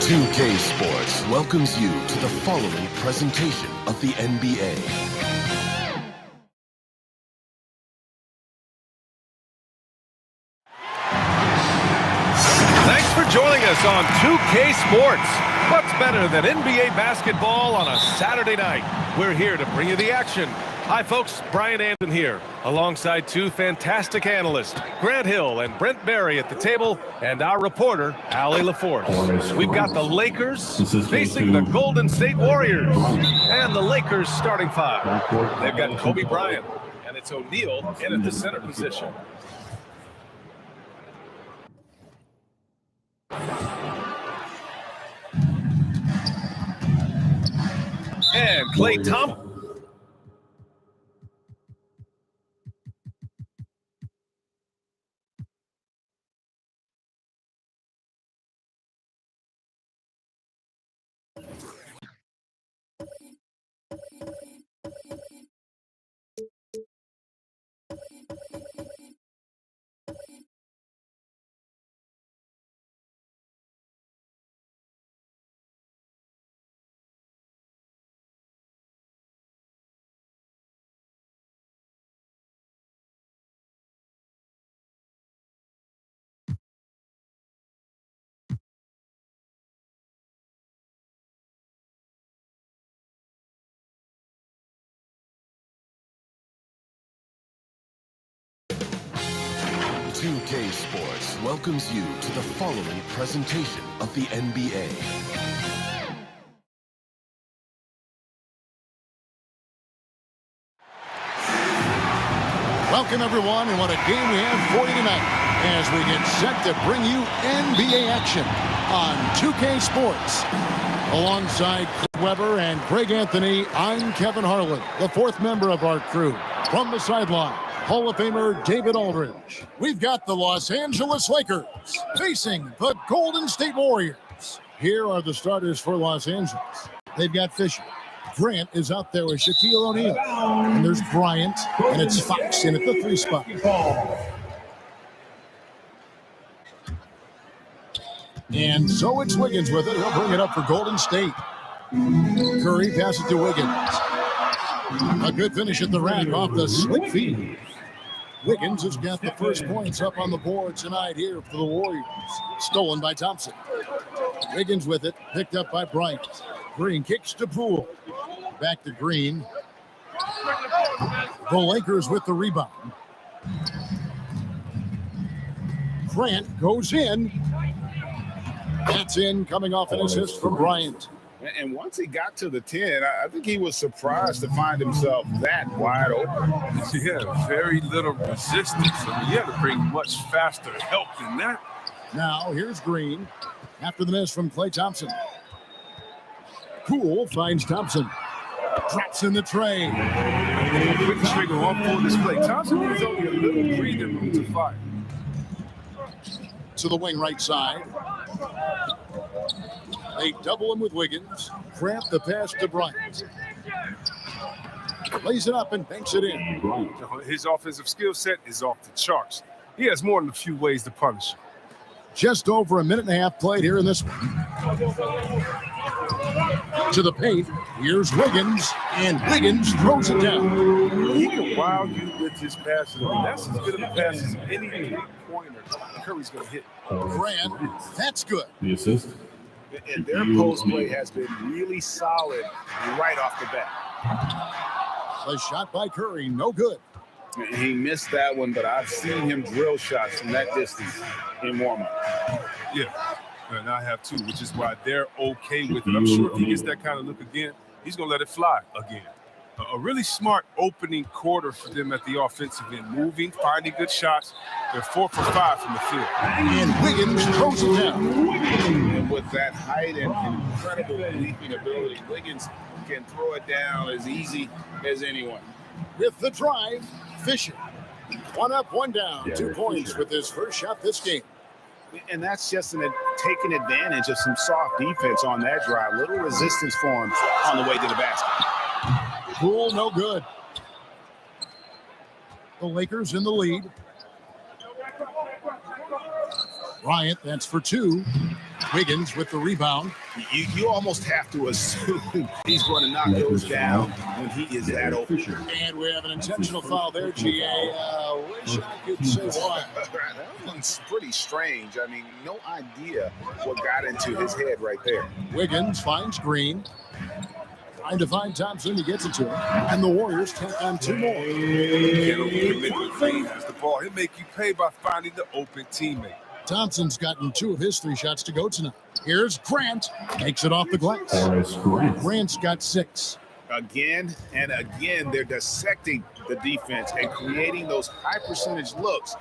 2K Sports welcomes you to the following presentation of the NBA. Thanks for joining us on 2K Sports. What's better than NBA basketball on a Saturday night? We're here to bring you the action. Hi, folks. Brian Anden here, alongside two fantastic analysts, Grant Hill and Brent Barry at the table, and our reporter, Allie LaForce. We've got the Lakers facing the Golden State Warriors, and the Lakers starting five. They've got Kobe Bryant, and it's O'Neal in at the center position. And Klay Thompson. K Sports welcomes you to the following presentation of the NBA. Welcome, everyone, and what a game we have for you tonight as we get set to bring you NBA action on 2K Sports. Alongside Chris Webber and Greg Anthony, I'm Kevin Harlan, the fourth member of our crew. From the sideline, Hall of Famer David Aldridge. We've got the Los Angeles Lakers facing the Golden State Warriors. Here are the starters for Los Angeles. They've got Fisher. Grant is out there with Shaquille O'Neal. And there's Bryant, and it's Fox in at the 3 spot. And so it's Wiggins with it. He'll bring it up for Golden State. Curry passes it to Wiggins. A good finish at the rack off the slick feed. Wiggins has got the first points up on the board tonight here for the Warriors. Stolen by Thompson. Wiggins with it, picked up by Bryant. Green kicks to Poole. Back to Green. The Lakers with the rebound. Grant goes in. That's in, coming off an assist from Bryant. And once he got to the 10, I think he was surprised to find himself that wide open. Yeah, very little resistance. I mean, you had to bring much faster help than that. Now, here's Green after the miss from Klay Thompson. Poole finds Thompson. Drops in the tray. Quick trigger on full display. Thompson needs only a little breathing room to fire. To the wing right side. They double him with Wiggins. Grant the pass to Bryant. Lays it up and banks it in. His offensive skill set is off the charts. He has more than a few ways to punish him. Just over a minute and a half played here in this one. To the paint. Here's Wiggins. And Wiggins throws it down. He can wow you with his passes. I mean, that's as good of a pass as any pointer Curry's going to hit. Grant, that's good. The assist. And their post play has been really solid right off the bat. A shot by Curry, no good. He missed that one, but I've seen him drill shots from that distance in warm-up. Yeah, and I have too, which is why they're okay with it. I'm sure if he gets that kind of look again, he's going to let it fly again. A really smart opening quarter for them at the offensive end, moving, finding good shots. They're 4 for 5 from the field. And Wiggins throws it down. And with that height and incredible leaping ability, Wiggins can throw it down as easy as anyone. With the drive, Fisher. 1 up, 1 down. 2 points with his first shot this game. And that's just taking advantage of some soft defense on that drive. Little resistance for him on the way to the basket. Poole, no good. The Lakers in the lead. Bryant, that's for 2. Wiggins with the rebound. You almost have to assume he's going to knock those down when he is that open. And we have an intentional foul there, GA. Wish I could say why. That one's pretty strange. I mean, no idea what got into his head right there. Wiggins finds Green. Trying to find Thompson. He gets it to him. And the Warriors take on 2 more. Can't overcommit when Green has the ball. He'll make you pay by finding the open teammate. Thompson's gotten 2 of his 3 shots to go tonight. Here's Grant. Makes it off the glass. Grant's got 6. Again and again, they're dissecting the defense and creating those high percentage looks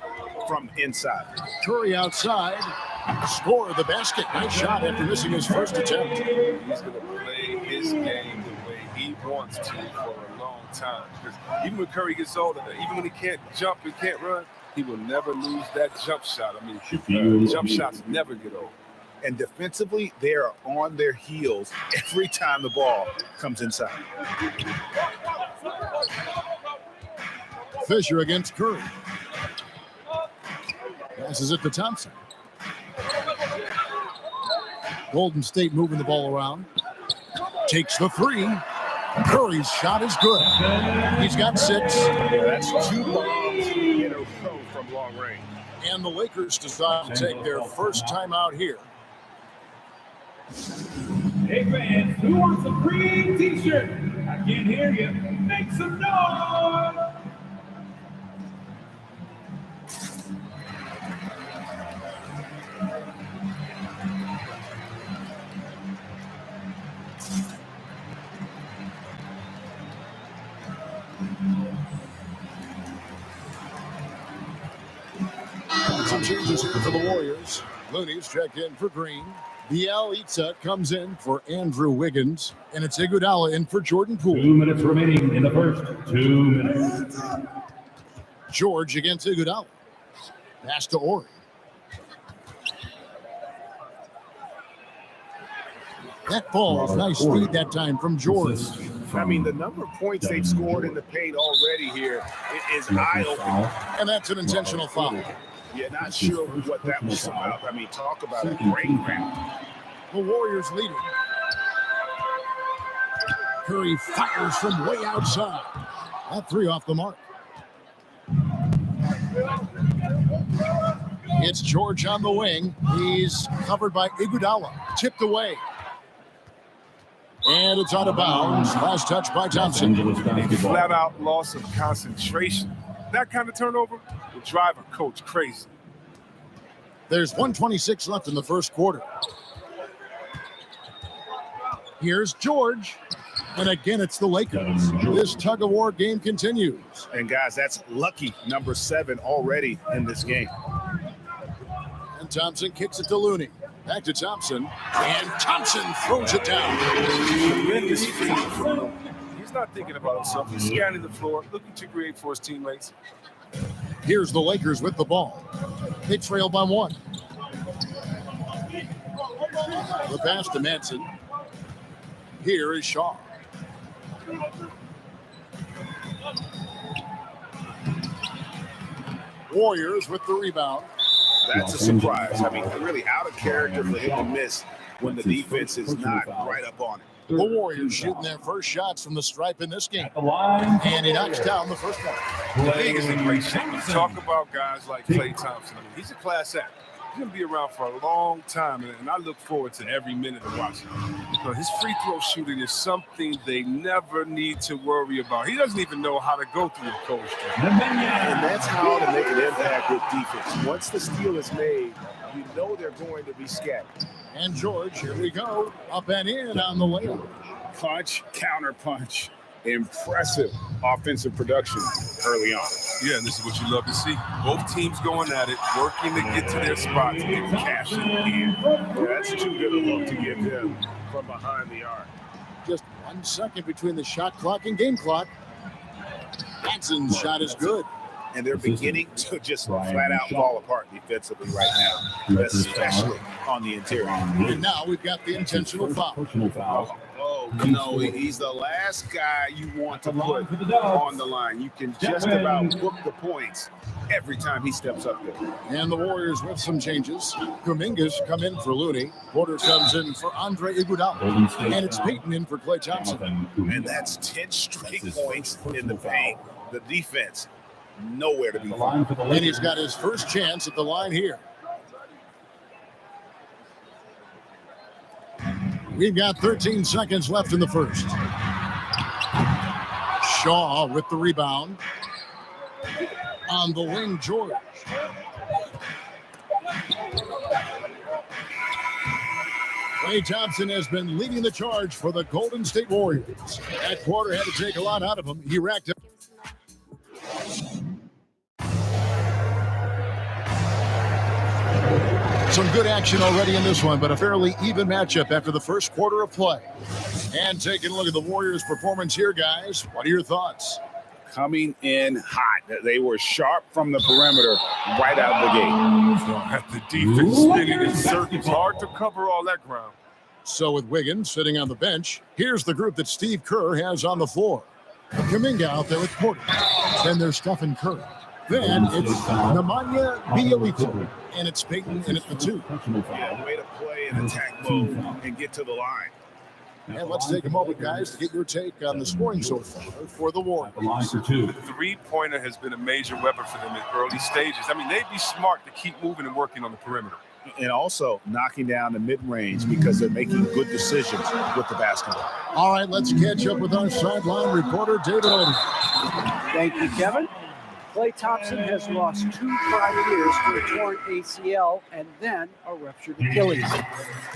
from inside. Curry outside. Score the basket. Nice shot after missing his first attempt. He's going to play his game the way he wants to for a long time. Because even when Curry gets older, even when he can't jump and can't run, he will never lose that jump shot. I mean, jump shots never get old. And defensively, they are on their heels every time the ball comes inside. Fisher against Curry. Passes it to Thompson. Golden State moving the ball around. Takes the 3. Curry's shot is good. He's got 6. That's 2 bombs in a row from long range. And the Lakers decide to take their first time out here. Hey fans, who wants a free t-shirt? I can't hear you. Make some noise! Some changes here for the Warriors. Looney's checked in for Green. Bielitsa comes in for Andrew Wiggins. And it's Iguodala in for Jordan Poole. 2 minutes remaining in the first. 2 minutes. George against Iguodala. Pass to Ori. That falls. Nice feed that time from George. I mean, the number of points they've scored in the paint already here is eye-opening. And that's an intentional foul. Yeah, not sure what that was about. I mean, talk about a great round. The Warriors leading. Curry fires from way outside. That 3 off the mark. It's George on the wing. He's covered by Iguodala. Tipped away. And it's out of bounds. Last touch by Thompson. A flat-out loss of concentration. That kind of turnover will drive a coach crazy. There's 1:26 left in the first quarter. Here's George. And again, it's the Lakers. This tug-of-war game continues. And, guys, that's lucky number 7 already in this game. And Thompson kicks it to Looney. Back to Thompson. And Thompson throws it down. Tremendous feed from Looney. He's not thinking about himself. He's scanning the floor, looking to create for his teammates. Here's the Lakers with the ball. They trail by 1. The pass to Manson. Here is Shaw. Warriors with the rebound. That's a surprise. I mean, really out of character for him to miss when the defense is not right up on it. The Warriors shooting their first shots from the stripe in this game. And he knocks down the first one. The league is in great shape. You talk about guys like Klay Thompson. I mean, he's a class act. going to be around for a long time, and I look forward to every minute of watching him. So his free throw shooting is something they never need to worry about. He doesn't even know how to go through a cold stretch. And that's how to make an impact with defense. Once the steal is made, you know they're going to be scattered. And George, here we go. Up and in on the layup. Punch, counter punch. Impressive offensive production early on. Yeah, and this is what you love to see. Both teams going at it, working to get to their spot to get cash in. Yeah, that's too good a look to get them from behind the arc. Just 1 second between the shot clock and game clock. Jackson's shot is good. And they're beginning to just flat out fall apart defensively right now, especially on the interior. And now we've got the intentional foul. Oh, no, he's the last guy you want to put on the line. You can just about book the points every time he steps up there. And the Warriors with some changes. Kuminga's come in for Looney. Porter comes in for Andre Iguodala. And it's Peyton in for Klay Thompson. And that's 10 straight points in the paint. The defense, nowhere to be found. And he's got his first chance at the line here. We've got 13 seconds left in the first. Shaw with the rebound. On the wing, George. Klay Thompson has been leading the charge for the Golden State Warriors. That quarter had to take a lot out of him. He racked up. Some good action already in this one, but a fairly even matchup after the first quarter of play. And taking a look at the Warriors' performance here, guys. What are your thoughts? Coming in hot. They were sharp from the perimeter right out of the gate. At the defense spinning and certain, it's hard to cover all that ground. So with Wiggins sitting on the bench, here's the group that Steve Kerr has on the floor. Kuminga out there with Porter. Then there's Stephen Curry. Then it's Nemanja Bjelica, and it's Peyton in at the 2. Yeah, way to play in attack mode and get to the line. And let's take a moment, guys, to get your take on the scoring so far for the Warriors. The three-pointer has been a major weapon for them in early stages. I mean, they'd be smart to keep moving and working on the perimeter. And also knocking down the mid-range because they're making good decisions with the basketball. All right, let's catch up with our sideline reporter, David Odom. Thank you, Kevin. Klay Thompson has lost 2 prior years to a torn ACL and then a ruptured Achilles.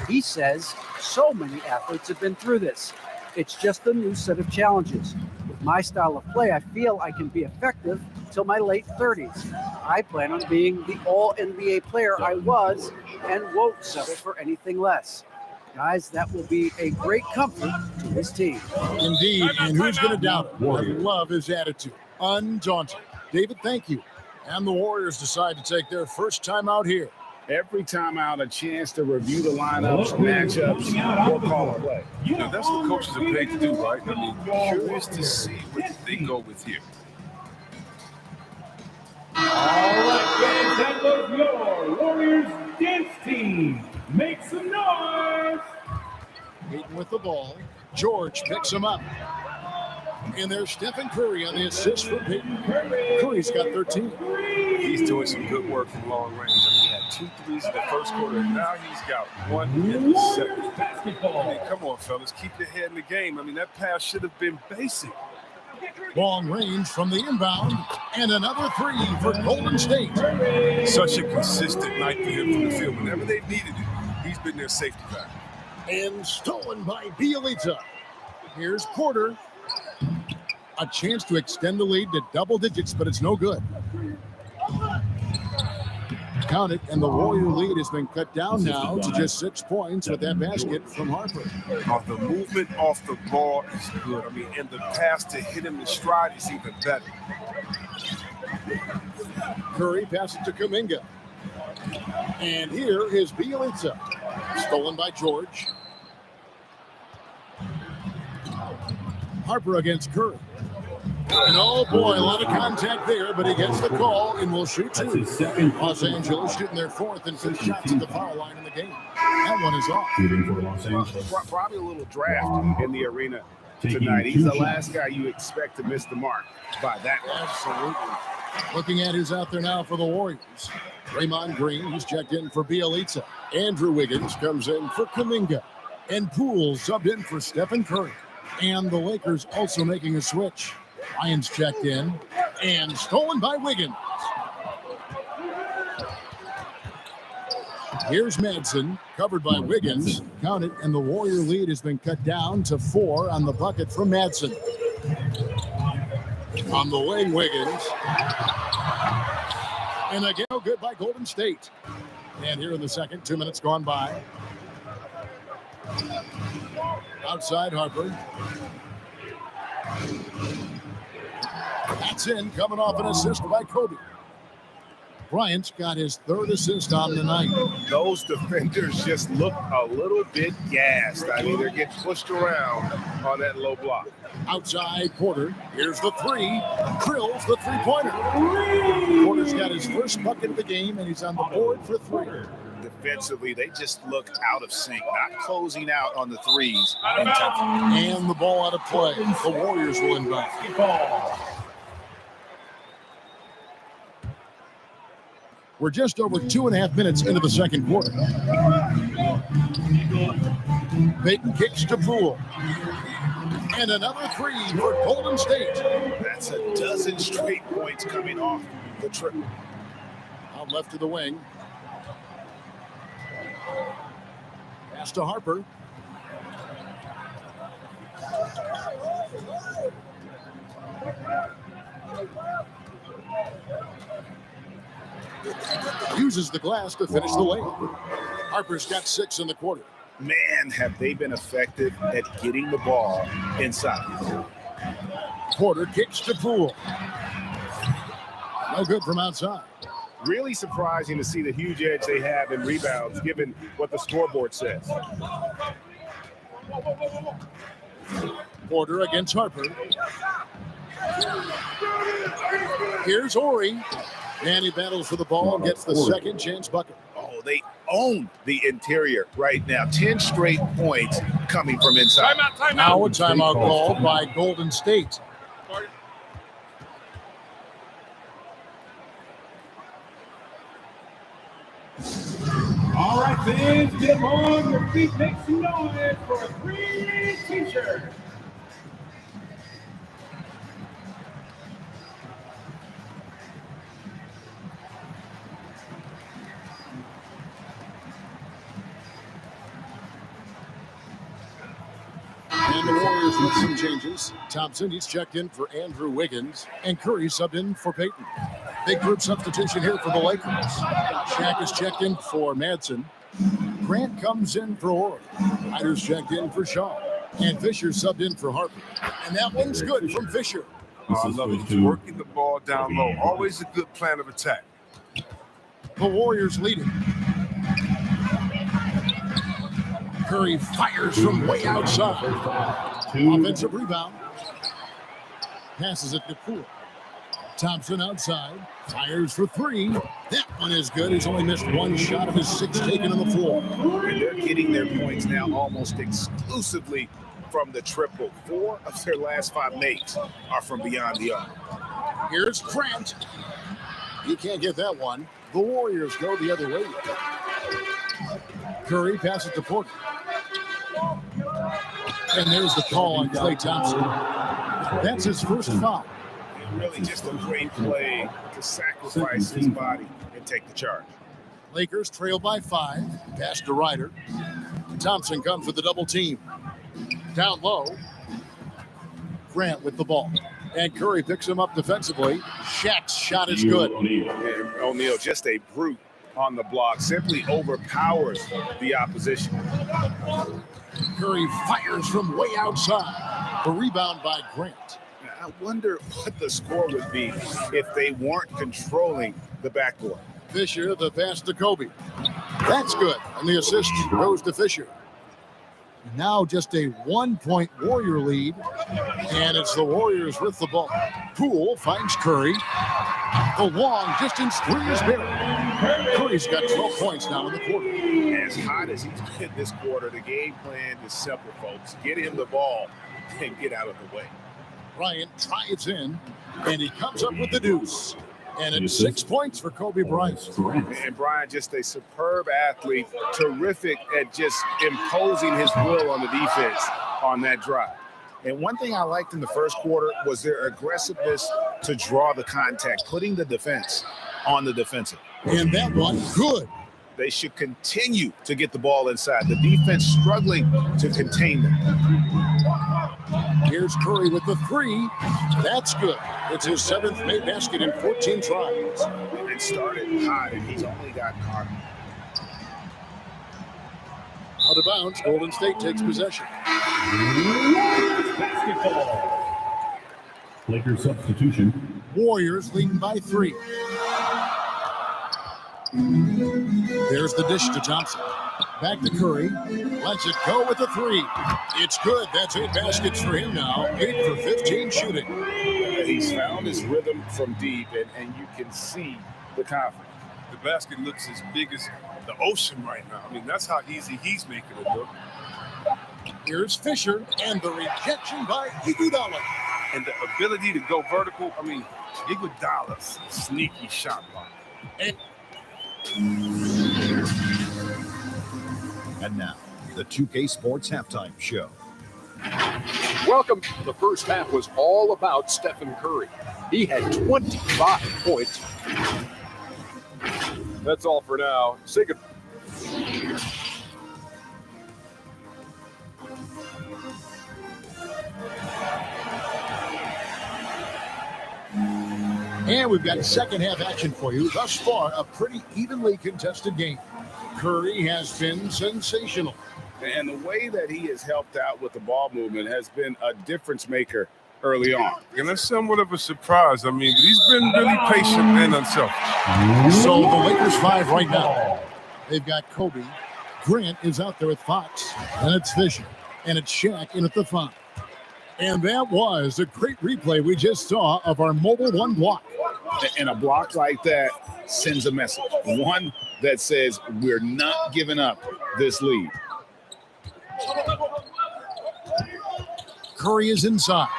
He says so many athletes have been through this. It's just a new set of challenges. With my style of play, I feel I can be effective till my late 30s. I plan on being the all-NBA player I was and won't settle for anything less. Guys, that will be a great comfort to his team. Indeed, and who's going to doubt it? I love his attitude. Undaunted. David, thank you. And the Warriors decide to take their first time out here. Every time out, a chance to review the lineups, matchups, or call a play. You know, that's what coaches are paid to do, right? I mean, curious to see what they go with here. All right, guys, that was your Warriors dance team. Make some noise. Peyton with the ball. George picks him up. And there's Stephen Curry on the assist for Peyton. Curry's got 13. He's doing some good work from long range. I mean, he had 2 threes in the first quarter, and now he's got 1 in the second. I mean, come on, fellas, keep your head in the game. I mean, that pass should have been basic. Long range from the inbound, and another 3 for Golden State. Such a consistent night for him from the field. Whenever they've needed it, he's been their safety valve. And stolen by Bjelica. Here's Porter. A chance to extend the lead to double digits, but it's no good. Count it, and the Warrior lead has been cut down now to just 6 points with that basket from Harper. The movement off the ball is good. I mean, and the pass to hit him in stride is even better. Curry passes to Kuminga. And here is Bjelica. Stolen by George. Harper against Curry. And oh boy, a lot of contact there, but he gets the call and will shoot 2. Los Angeles shooting their 4th and 5th shots at the foul line in the game. That one is off. Shooting for Los Angeles. Probably a little draft in the arena tonight. He's the last guy you expect to miss the mark by that much. Absolutely. Looking at who's out there now for the Warriors. Draymond Green, he's checked in for Bielitsa. Andrew Wiggins comes in for Kuminga. And Poole subbed in for Stephen Curry. And the Lakers also making a switch. Ryan's checked in and stolen by Wiggins. Here's Madsen, covered by Wiggins. Count it, and the Warrior lead has been cut down to 4 on the bucket from Madsen. On the wing, Wiggins. And again, good by Golden State. And here in the second, 2 minutes gone by. Outside Harper. That's in, coming off an assist by Kobe. Bryant's got his 3rd assist on the night. Those defenders just look a little bit gassed. I mean, they're getting pushed around on that low block. Outside Porter. Here's the 3. Drills the three-pointer. Porter's got his first bucket of the game, and he's on the board for 3. Defensively, they just look out of sync, not closing out on the threes in time. And the ball out of play. The Warriors will inbound. We're just over 2.5 minutes into the second quarter. Payton kicks to Poole. And another 3 for Golden State. That's a dozen straight points coming off the triple. Out left to the wing. Pass to Harper. Uses the glass to finish the layup. Harper's got 6 in the quarter. Man, have they been effective at getting the ball inside. Porter kicks to Poole. No good from outside. Really surprising to see the huge edge they have in rebounds, given what the scoreboard says. Porter against Harper. Here's Horry. And he battles for the ball and gets the second chance bucket. Oh, they own the interior right now. 10 straight points coming from inside. Timeout. Now a timeout called by Golden State. All right, fans, get on your feet, make some noise for a free t-shirt. And the Warriors with some changes. Thompson, he's checked in for Andrew Wiggins. And Curry subbed in for Payton. Big group substitution here for the Lakers. Shaq is checked in for Madsen. Grant comes in for Horry. Ryder's checked in for Shaw. And Fisher subbed in for Harper. And that one's good from Fisher. I love it. He's working the ball down low. Always a good plan of attack. The Warriors leading. Curry fires from way outside. Offensive rebound. Passes it to Poole. Thompson outside. Fires for 3. That one is good. He's only missed 1 shot of his 6 taken on the floor. And they're getting their points now almost exclusively from the triple. 4 of their last 5 makes are from beyond the arc. Here's Grant. He can't get that one. The Warriors go the other way. Curry passes to Porter. And there's the call on Klay Thompson. That's his first foul. Really just a great play to sacrifice his body and take the charge. Lakers trail by 5. Pass to Ryder. Thompson comes with the double team. Down low. Grant with the ball. And Curry picks him up defensively. Shaq's shot is good. And O'Neal, just a brute on the block, simply overpowers the opposition. Curry fires from way outside. A rebound by Grant. I wonder what the score would be if they weren't controlling the backcourt. Fisher, the pass to Kobe. That's good. And the assist goes to Fisher. Now just a 1-point Warrior lead. And it's the Warriors with the ball. Poole finds Curry. The long distance 3 is buried. Curry's got 12 points now in the quarter. As hot as he's been this quarter, the game plan is simple, folks. Get him the ball and get out of the way. Bryant drives in, and he comes up with the deuce. And it's 6 points for Kobe Bryant. And Bryant, just a superb athlete, terrific at just imposing his will on the defense on that drive. And one thing I liked in the first quarter was their aggressiveness to draw the contact, putting the defense on the defensive. And that one, good. They should continue to get the ball inside. The defense struggling to contain them. Here's Curry with the three. That's good. It's his 7th made basket in 14 tries. It started hot, and he's only gotten harder. Out of bounds, Golden State takes possession. Basketball. Lakers substitution. Warriors leading by 3. There's the dish to Thompson. Back to Curry. Lets it go with the 3. It's good. That's 8 baskets for him now. 8 for 15 shooting. He's found his rhythm from deep, and you can see the confidence. The basket looks as big as the ocean right now. I mean, that's how easy he's making it look. Here's Fisher, and the rejection by Iguodala. And the ability to go vertical, I mean, Iguodala's sneaky shot block. And now, the 2K Sports Halftime Show. Welcome. The first half was all about Stephen Curry. He had 25 points. That's all for now. Say good. And we've got second half action for you. Thus far, a pretty evenly contested game. Curry has been sensational. And the way that he has helped out with the ball movement has been a difference maker early on. And that's somewhat of a surprise. I mean, he's been really patient and unselfish. So the Lakers 5 right now. They've got Kobe. Grant is out there with Fox. And it's Fisher. And it's Shaq in at the 5. And that was a great replay we just saw of our Mobile One block. And a block like that sends a message. One that says we're not giving up this lead. Curry is inside.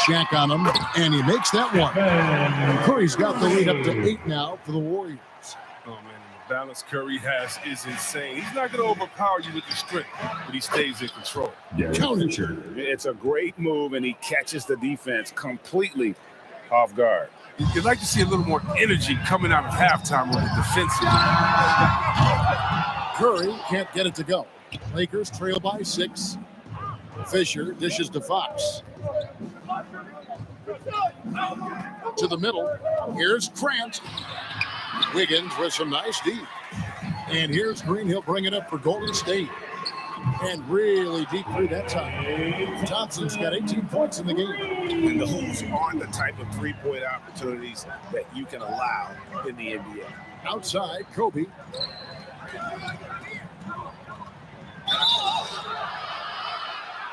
Shaq on him, and he makes that one. Curry's got the lead up to 8 now for the Warriors. Oh, man, the balance Curry has is insane. He's not going to overpower you with his strength, but he stays in control. Counter. It's a great move, and he catches the defense completely off guard. You'd like to see a little more energy coming out of halftime on the defensive. Curry can't get it to go. Lakers trail by 6. Fisher dishes to Fox. To the middle. Here's Grant. Wiggins with some nice D. And here's Green. He'll bring it up for Golden State. And really deep three that time. Thompson's got 18 points in the game. And those aren't the type of three-point opportunities that you can allow in the NBA. Outside, Kobe.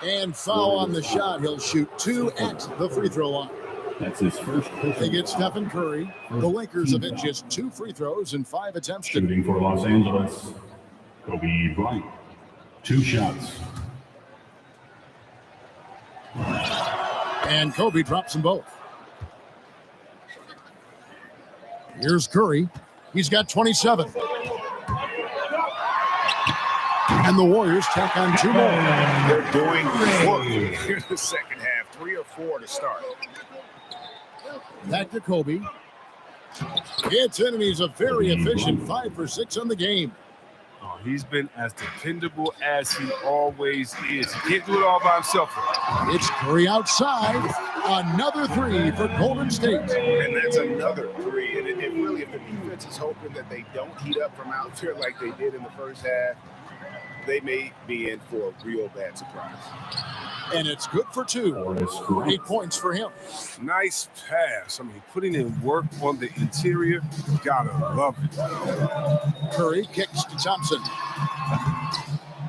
And foul on the shot. He'll shoot 2 at the free throw line. That's his first. They get Stephen Curry. The Lakers have hit just 2 free throws in 5 attempts. Shooting for Los Angeles, Kobe Bryant. 2 shots. And Kobe drops them both. Here's Curry. He's got 27. And the Warriors tack on 2 more. They're doing work here in the second half. 3 or 4 to start. Back to Kobe. Gets in, and he's a very efficient 5 for 6 on the game. Oh, he's been as dependable as he always is. He can't do it all by himself. It's Curry outside. Another 3 for Golden State. And that's another 3. And it really, if the defense is hoping that they don't heat up from out there like they did in the first half, they may be in for a real bad surprise. And it's good for 2. 8 points for him. Nice pass. I mean, putting in work on the interior, gotta love it. Curry kicks to Thompson.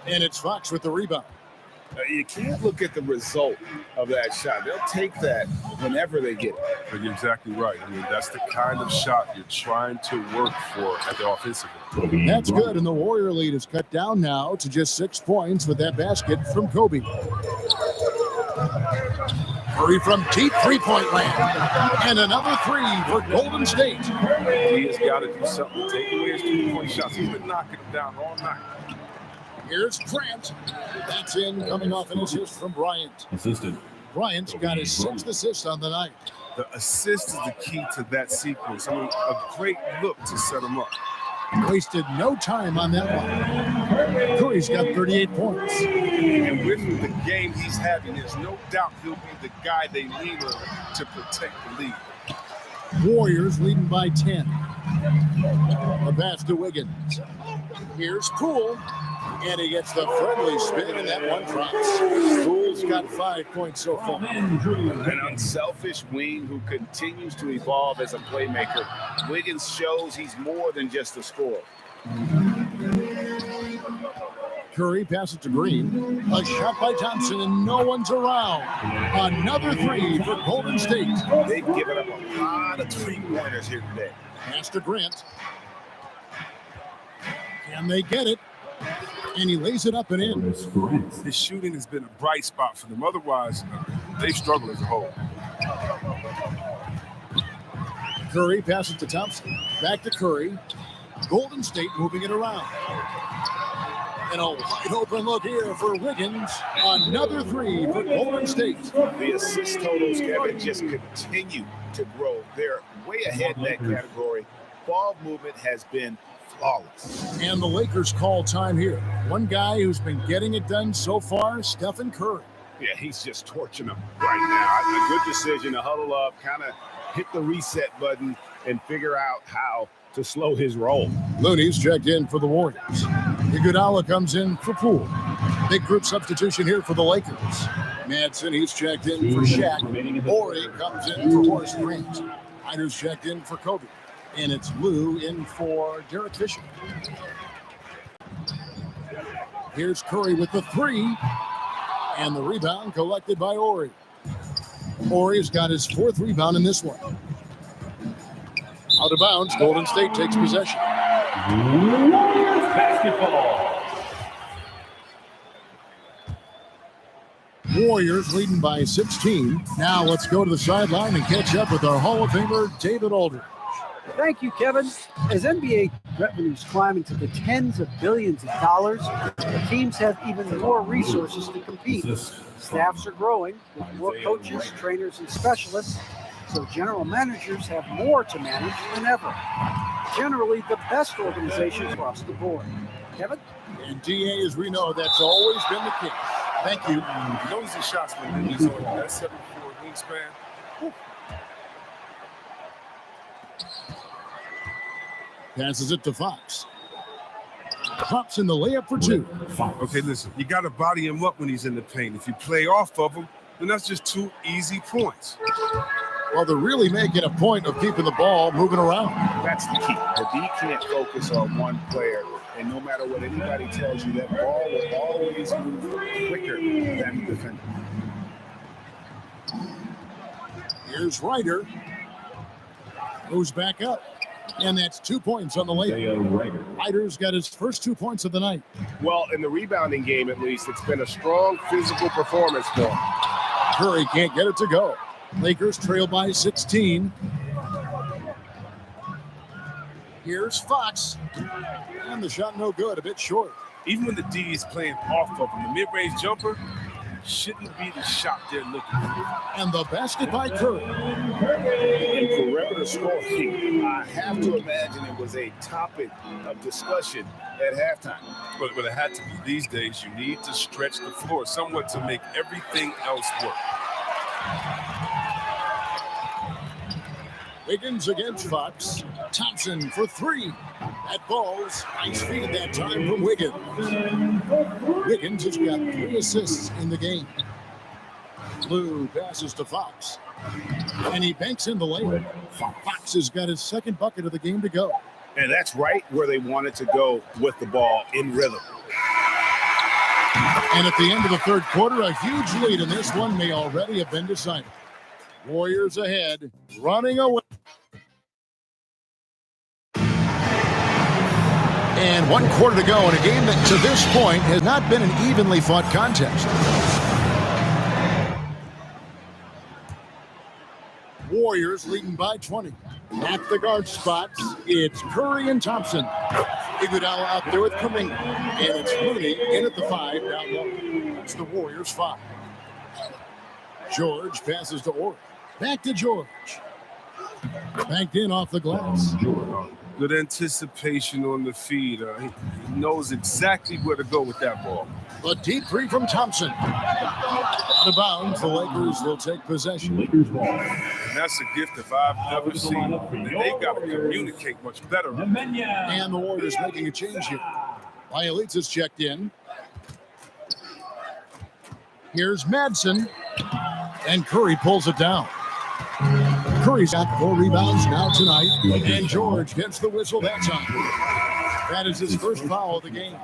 And it's Fox with the rebound. You can't look at the result of that shot. They'll take that whenever they get it. But you're exactly right. I mean, that's the kind of shot you're trying to work for at the offensive end. That's good, and the Warrior lead is cut down now to just 6 points with that basket from Kobe. Curry from deep three-point land. And another three for Golden State. He has got to do something to take away his 3-point shots. He's been knocking them down all night. Here's Grant. That's in, coming off an assist from Bryant. Assistant. Bryant's got his 6th assist on the night. The assist is the key to that sequence. I mean, a great look to set him up. Wasted no time on that one. Curry's got 38 points. And with the game he's having, there's no doubt he'll be the guy they lean on to protect the lead. Warriors leading by 10. The pass to Wiggins. Here's Poole. And he gets the friendly spin, and that one drops. Poole's got 5 points so far. An unselfish wing who continues to evolve as a playmaker. Wiggins shows he's more than just a scorer. Curry passes to Green. A shot by Thompson, and no one's around. Another three for Golden State. They've given up a lot of three-pointers here today. Pass to Grant. Can they get it? And he lays it up and in. His shooting has been a bright spot for them. Otherwise, they've struggled as a whole. Curry passes to Thompson. Back to Curry. Golden State moving it around. And a wide open look here for Wiggins. Another three for Golden State. The assist totals, Kevin, just continue to grow. They're way ahead in that category. Ball movement has been flawless. And the Lakers call time here. One guy who's been getting it done so far, Stephen Curry. Yeah, he's just torching them right now. A good decision to huddle up, kind of hit the reset button, and figure out how to slow his roll. Looney's checked in for the Warriors. Iguodala comes in for Poole. Big group substitution here for the Lakers. Madsen, he's checked in for Shaq. Ori comes in for Horace Grant. Hyder's checked in for Kobe. And it's Lou in for Derek Fisher. Here's Curry with the three. And the rebound collected by Ori. Ori's got his 4th rebound in this one. Out of bounds, Golden State takes possession. Warriors basketball. Warriors leading by 16. Now let's go to the sideline and catch up with our Hall of Famer, David Aldridge. Thank you, Kevin. As NBA revenues climb into the tens of billions of dollars, the teams have even more resources to compete. Staffs are growing with more coaches, trainers, and specialists, so general managers have more to manage than ever. Generally, the best organizations across the board. Kevin? And DA, as we know, that's always been the case. Thank you. Nosy shots when he's on that 7'4" wingspan. Passes it to Fox. Pops in the layup for 2. Okay, listen, you got to body him up when he's in the paint. If you play off of him, then that's just 2 easy points. Well, they're really making a point of keeping the ball moving around. That's the key. The D can't focus on one player, and no matter what anybody tells you, that ball will always move quicker than the defender. Here's Ryder. Goes back up. And that's 2 points on the layup. Ryder's got his first 2 points of the night. Well, in the rebounding game, at least, it's been a strong physical performance for him. Curry can't get it to go. Lakers trail by 16. Here's Fox. And the shot no good, a bit short. Even when the D is playing off of him, the mid-range jumper shouldn't be the shot they're looking for. And the basket by Curry. And perimeter scoring, I have to imagine it was a topic of discussion at halftime. But it had to be. These days, you need to stretch the floor somewhat to make everything else work. Wiggins against Fox. Thompson for 3. That ball's nice feed that time from Wiggins. Wiggins has got 3 assists in the game. Lou passes to Fox. And he banks in the layup. Fox has got his 2nd bucket of the game to go. And that's right where they wanted to go with the ball, in rhythm. And at the end of the 3rd quarter, a huge lead in this one may already have been decided. Warriors ahead, running away. And 1 quarter to go in a game that to this point has not been an evenly fought contest. Warriors leading by 20. At the guard spots, it's Curry and Thompson. Iguodala out there with Kuminga. And it's Mooney in at the 5 down low. It's the Warriors 5. George passes to Ori. Back to George. Banked in off the glass. Good anticipation on the feed. He knows exactly where to go with that ball. A deep three from Thompson. Out of bounds, the Lakers will take possession. And that's a gift if I've ever seen. They've got to communicate much better. And the Warriors making a change here. Bielitsa's checked in. Here's Madsen. And Curry pulls it down. Curry's got 4 rebounds now tonight. And George gets the whistle that time. That is his first foul of the game.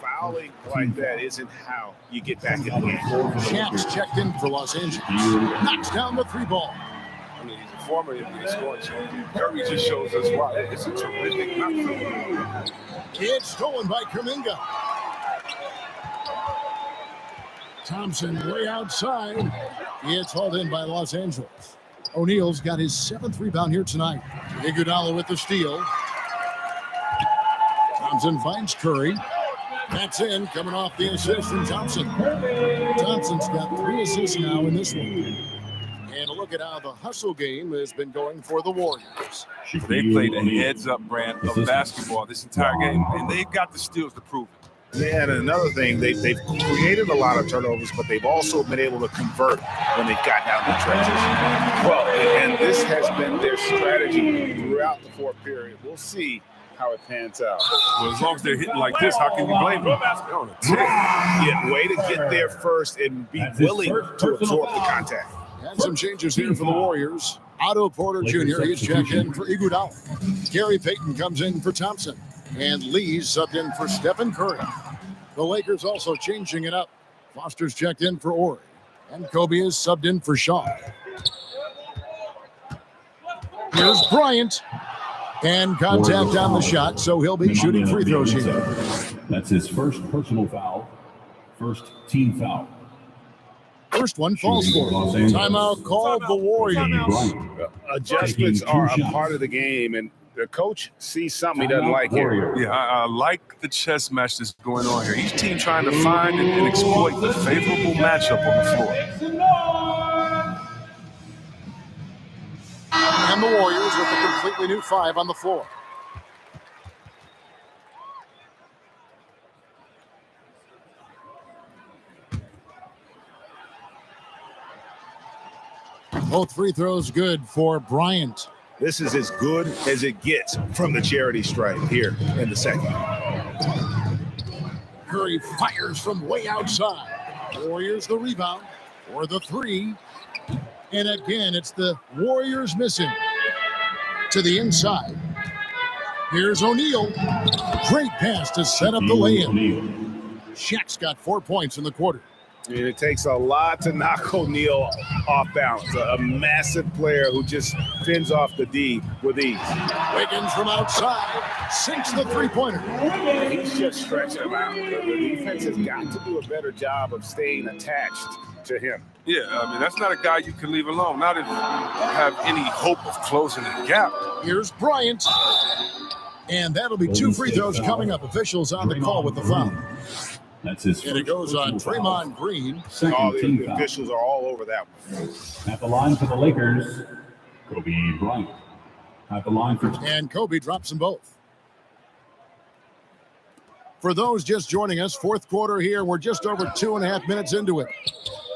Fouling like that isn't how you get back in the game. Shaq's checked in for Los Angeles. Knocks down the 3 ball. I mean, he's a former NBA scoring champion. Curry just shows us why. It's a terrific knock. It's stolen by Kuminga. Thompson way outside. It's hauled in by Los Angeles. O'Neal's got his 7th rebound here tonight. Iguodala with the steal. Thompson finds Curry. That's in, coming off the assist from Thompson. Thompson's got 3 assists now in this one. And look at how the hustle game has been going for the Warriors. They played a heads-up brand of basketball this entire game, and they've got the steals to prove it. Yeah, and another thing, they've created a lot of turnovers, but they've also been able to convert when they've gotten out in the trenches. Well, and this has been their strategy throughout the 4th period. We'll see how it pans out. Well, as long as they're hitting like this, how can you blame them? Yeah, way to get there first and be willing to absorb the contact. And some changes here for the Warriors. Otto Porter Jr. He's checked in for Iguodala. Gary Payton comes in for Thompson. And Lee's subbed in for Stephen Curry. The Lakers also changing it up. Foster's checked in for Ori. And Kobe is subbed in for Shaw. Here's Bryant. And contact on the shot, so he'll be shooting free throws here. That's his first personal foul. First team foul. First one falls for him. Timeout called the Warriors. Adjustments are a part of the game, and the coach sees something he doesn't like here. Yeah, I like the chess match that's going on here. Each team trying to find and exploit the favorable matchup on the floor. And the Warriors with a completely new 5 on the floor. Both free throws good for Bryant. This is as good as it gets from the charity stripe here in the second. Curry fires from way outside. Warriors the rebound or the 3. And again, it's the Warriors missing to the inside. Here's O'Neal. Great pass to set up the lay-in. Shaq's got 4 points in the quarter. And it takes a lot to knock O'Neal off balance. A massive player who just fends off the D with ease. Wiggins from outside sinks the 3-pointer. He's just stretching him out. The defense has got to do a better job of staying attached to him. Yeah, I mean, that's not a guy you can leave alone. Not if you have any hope of closing the gap. Here's Bryant. And that'll be 2 free throws coming up. Officials on the call with the foul. That's his and it goes on Draymond Green. All the officials are all over that one. At the line for the Lakers, Kobe Bryant. At the line for... And Kobe drops them both. For those just joining us, 4th quarter here. We're just over 2.5 minutes into it.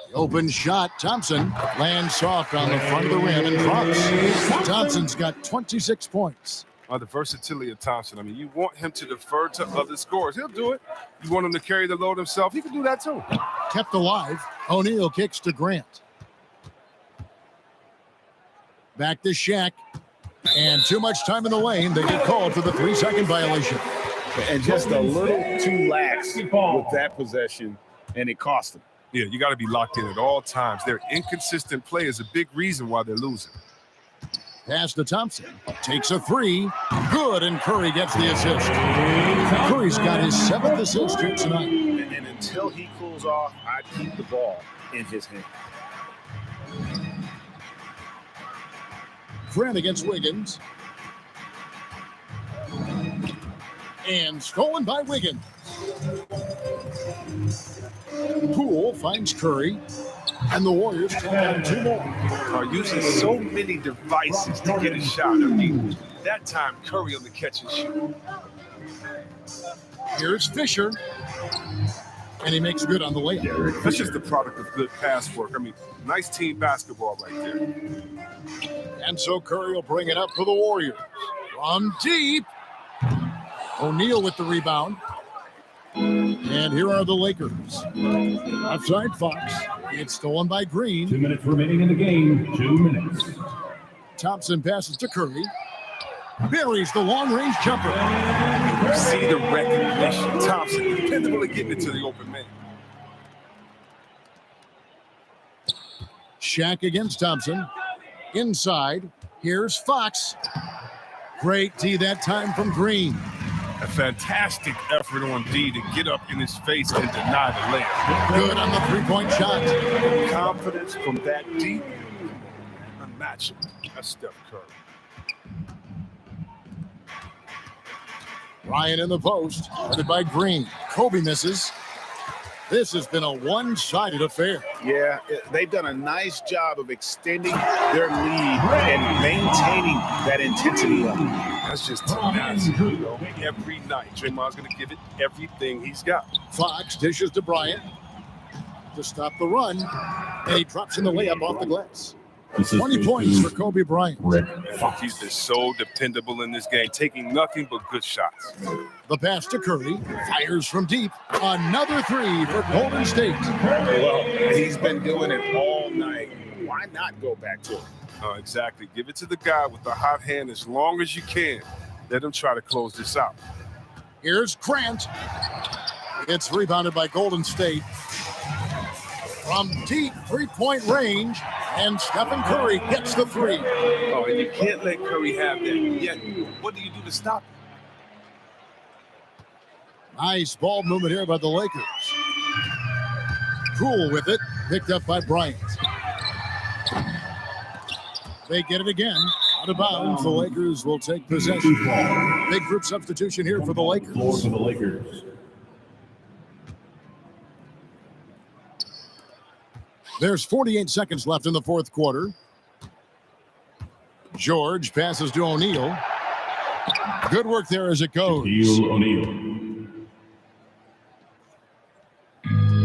The open shot, Thompson lands soft on the front of the rim and drops. Thompson's got 26 points. The versatility of Thompson. I mean, you want him to defer to other scorers. He'll do it. You want him to carry the load himself. He can do that too. Kept alive. O'Neal kicks to Grant. Back to Shaq. And too much time in the lane. They get called for the 3-second violation. And just a little too lax with that possession, and it cost them. Yeah, you got to be locked in at all times. Their inconsistent play is a big reason why they're losing. Pass to Thompson. Takes a 3. Good, and Curry gets the assist. Curry's got his 7th assist here tonight. And until he cools off, I'd keep the ball in his hand. Grant against Wiggins. And stolen by Wiggins. Poole finds Curry. And the Warriors take on 2 more. Are using so many devices to get a shot. I mean, that time Curry on the catch and shoot. Here's Fisher. And he makes good on the layup. That's just the product of good pass work. I mean, nice team basketball right there. And so Curry will bring it up for the Warriors. From deep. O'Neal with the rebound. And here are the Lakers. Outside Fox. It's stolen by Green. 2 minutes remaining in the game. 2 minutes. Thompson passes to Curry. Buries the long-range jumper. You see the recognition. Thompson dependable at getting it to the open man. Shaq against Thompson. Inside. Here's Fox. Great D that time from Green. A fantastic effort on D to get up in his face and deny the layup. Good on the three-point shot. Confidence from that D. Unmatchable. That's Steph Curry. Ryan in the post. Guarded by Green. Kobe misses. This has been a one-sided affair. Yeah, they've done a nice job of extending their lead and maintaining that intensity level. That's just tenacity, though. Every night, Draymond's going to give it everything he's got. Fox dishes to Bryant to stop the run, and he drops in the layup off the glass. 20 points for Kobe Bryant. He's been so dependable in this game, taking nothing but good shots. The pass to Curry, fires from deep. Another 3 for Golden State. Well, he's been doing it all night. Why not go back to it? Exactly. Give it to the guy with the hot hand as long as you can. Let him try to close this out. Here's Grant. It's rebounded by Golden State. From deep three-point range, and Stephen Curry gets the 3. Oh, and you can't let Curry have that. Yet, what do you do to stop it? Nice ball movement here by the Lakers. Poole with it, picked up by Bryant. They get it again. Out of bounds, the Lakers will take possession. Big group substitution here for the Lakers. Floor for the Lakers. There's 48 seconds left in the fourth quarter. George passes to O'Neal. Good work there as it goes. O'Neal.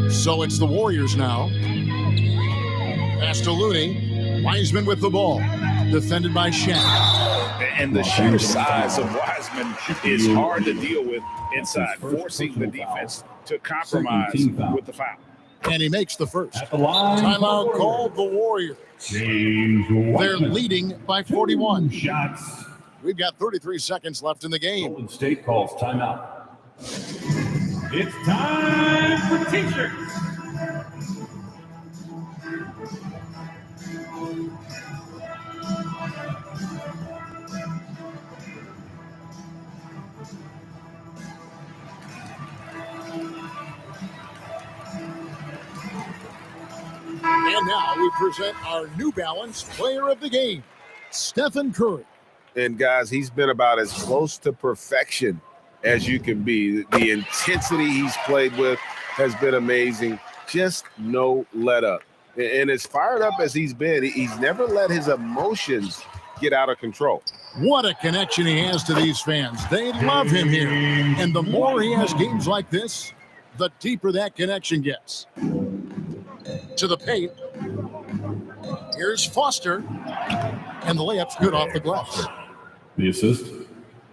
So it's the Warriors now. Pass to Looney. Wiseman with the ball. Defended by Shaq. And the sheer size of Wiseman is hard to deal with inside, forcing the defense to compromise with the foul. And he makes the first. At the line. Timeout called the Warriors. They're leading by 41. Shots. We've got 33 seconds left in the game. Golden State calls timeout. It's time for T-shirts. And now we present our New Balance player of the game, Stephen Curry. And guys, he's been about as close to perfection as you can be. The intensity he's played with has been amazing. Just no let up. And as fired up as he's been, he's never let his emotions get out of control. What a connection he has to these fans. They love him here. And the more he has games like this, the deeper that connection gets. To the paint. Here's Foster. And the layup's good off the glass. The assist,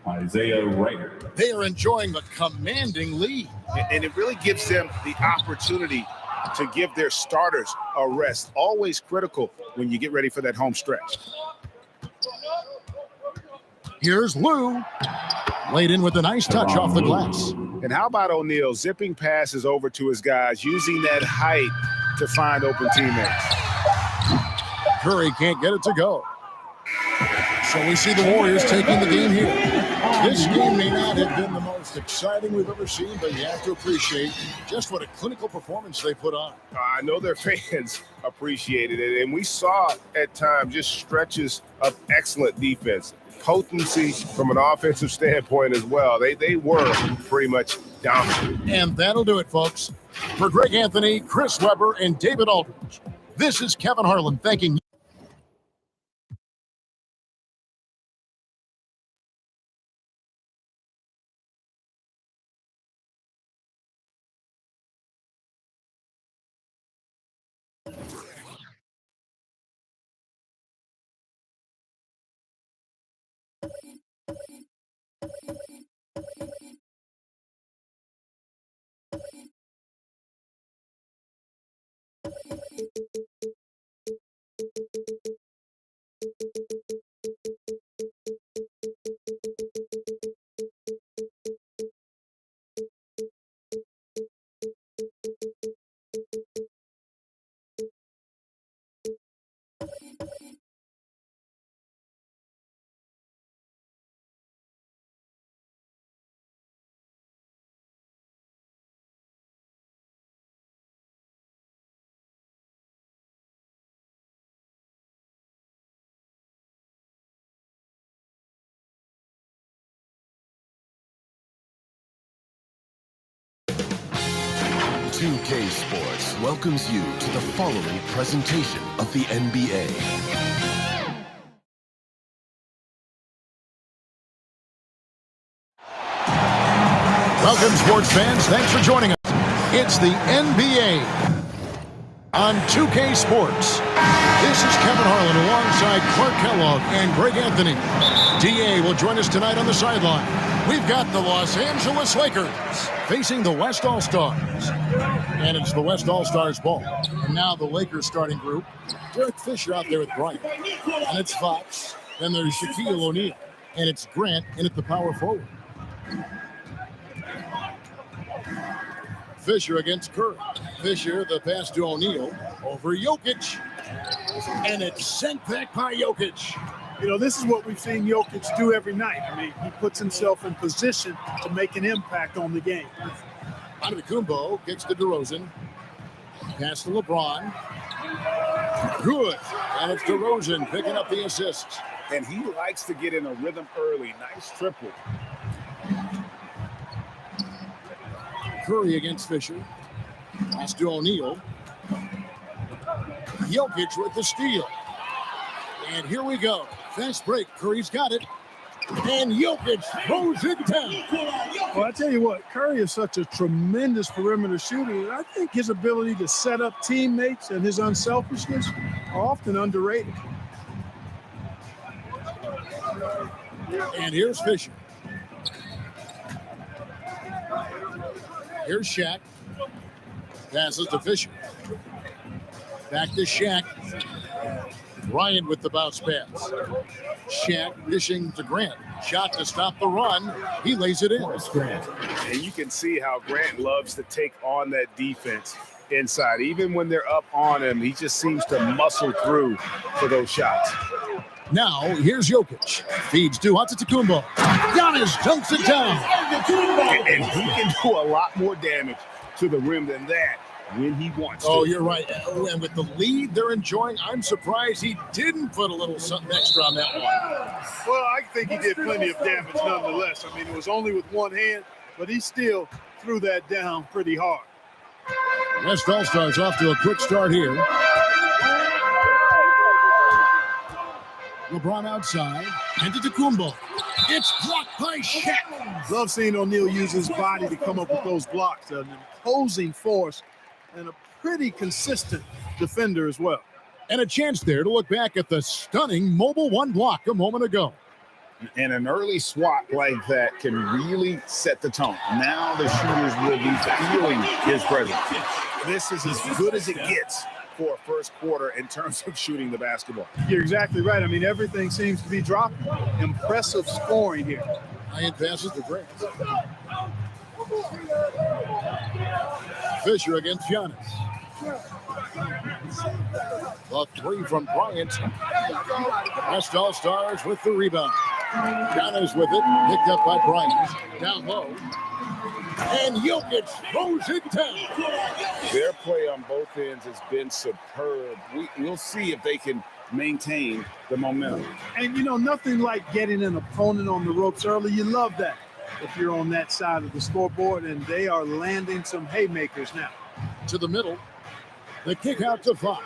Isaiah Ryder. They are enjoying the commanding lead. And it really gives them the opportunity to give their starters a rest. Always critical when you get ready for that home stretch. Here's Lou. Laid in with a nice touch off the glass. And how about O'Neal zipping passes over to his guys, using that height to find open teammates. Curry can't get it to go. So we see the Warriors taking the game here. This game may not have been the most exciting we've ever seen, but you have to appreciate just what a clinical performance they put on. I know their fans appreciated it, and we saw at times just stretches of excellent defense. Potency from an offensive standpoint as well. They were pretty much dominant. And that'll do it, folks. For Greg Anthony, Chris Webber, and David Aldridge, this is Kevin Harlan thanking you. K Sports welcomes you to the following presentation of the NBA. Welcome, sports fans. Thanks for joining us. It's the NBA on 2K Sports. This is Kevin Harlan alongside Clark Kellogg and Greg Anthony. DA will join us tonight on the sideline. We've got the Los Angeles Lakers facing the West All-Stars. And it's the West All-Stars ball. And now the Lakers starting group. Derek Fisher out there with Bryant. And it's Fox. Then there's Shaquille O'Neal. And it's Grant in at the power forward. Fisher against Curry. Fisher, the pass to O'Neal over Jokic. And it's sent back by Jokic. You know, this is what we've seen Jokic do every night. I mean, he puts himself in position to make an impact on the game. Antetokounmpo kicks to DeRozan. Pass to LeBron. Good. And it's DeRozan picking up the assist. And he likes to get in a rhythm early. Nice triple. Curry against Fisher. Pass to O'Neal. Jokic with the steal. And here we go. Fast break. Curry's got it. And Jokic throws it down. Well, I tell you what, Curry is such a tremendous perimeter shooter. And I think his ability to set up teammates and his unselfishness are often underrated. And here's Fisher. Here's Shaq. Passes to Fisher. Back to Shaq. Bryant with the bounce pass. Shaq dishing to Grant. Shot to stop the run. He lays it in. And you can see how Grant loves to take on that defense inside. Even when they're up on him, he just seems to muscle through for those shots. Now, here's Jokic. Feeds to Antetokounmpo. Giannis dunks it down. And he can do a lot more damage to the rim than that when he wants to. Oh, you're right. And with the lead they're enjoying, I'm surprised he didn't put a little something extra on that one. Well, I think he did plenty of damage nonetheless. I mean, it was only with one hand, but he still threw that down pretty hard. West All-Stars off to a quick start here. LeBron outside. Antetokounmpo. It's blocked by Shaq. Love seeing O'Neal use his body to come up with those blocks. An imposing force and a pretty consistent defender as well. And a chance there to look back at the stunning Mobile One block a moment ago. And an early swat like that can really set the tone. Now the shooters will be feeling his presence. This is as good as it gets for a first quarter in terms of shooting the basketball. You're exactly right. I mean, everything seems to be dropping. Impressive scoring here. Bryant passes to Grant. Fisher against Giannis. The three from Bryant. West All-Stars with the rebound. Giannis with it, picked up by Bryant. Down low. And Jokic throws it down. Their play on both ends has been superb. We'll see if they can maintain the momentum. And, you know, nothing like getting an opponent on the ropes early. You love that if you're on that side of the scoreboard, and they are landing some haymakers now. To the middle. The kick out to Fox.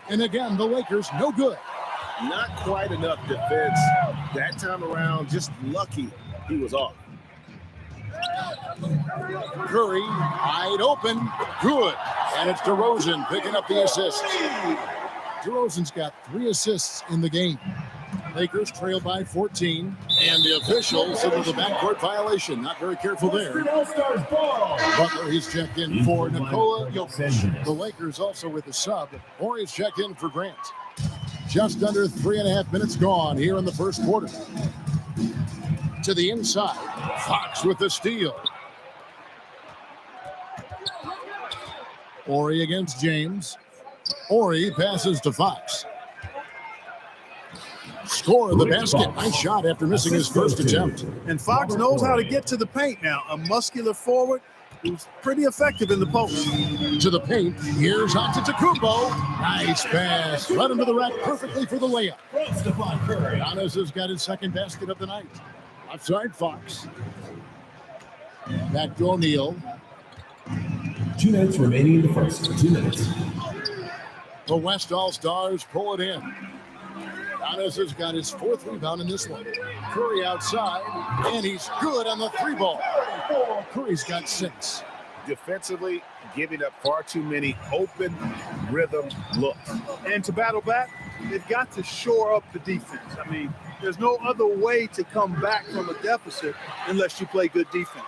And again, the Lakers no good. Not quite enough defense that time around. Just lucky he was off. Curry wide open. Good. And it's DeRozan picking up the assist. DeRozan's got 3 assists in the game. Lakers trail by 14. And the officials into the backcourt violation. Not very careful there. Butler, he's checked in for Nikola Jokic. The Lakers also with a sub. Or he's checked in for Grant. Just under 3.5 minutes gone here in the first quarter. To the inside. Fox with the steal. Horry against James. Horry passes to Fox. Score of the basket. Nice shot after missing his first attempt. And Fox knows how to get to the paint now. A muscular forward who's pretty effective in the post. To the paint. Here's Antetokounmpo. Nice pass. Led him to the rack perfectly for the layup. Giannis has got his second basket of the night. Outside Fox. Back to O'Neal. 2 minutes remaining in the first. 2 minutes. The West All-Stars pull it in. Giannis has got his 4th rebound in this one. Curry outside, and he's good on the 3 ball. Curry's got 6. Defensively, giving up far too many open rhythm looks. And to battle back, they've got to shore up the defense. I mean, there's no other way to come back from a deficit unless you play good defense.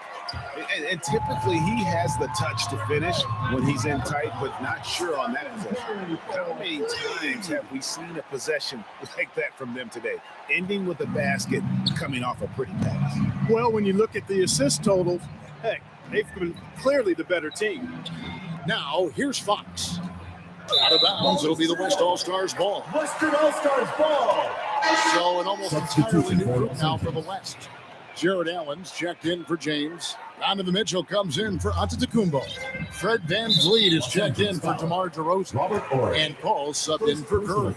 And typically he has the touch to finish when he's in tight, but not sure on that possession. How many times have we seen a possession like that from them today, ending with a basket coming off a pretty pass? Well, when you look at the assist totals, heck, they've been clearly the better team. Now, here's Fox. Out of bounds, it'll be the West All-Stars ball. Western All-Stars ball. So an almost entirely new group now for the West. Jared Allen's checked in for James. Donovan Mitchell comes in for Antetokounmpo. Fred VanVleet is checked in for DeMar DeRozan. And Paul subbed in for Curry.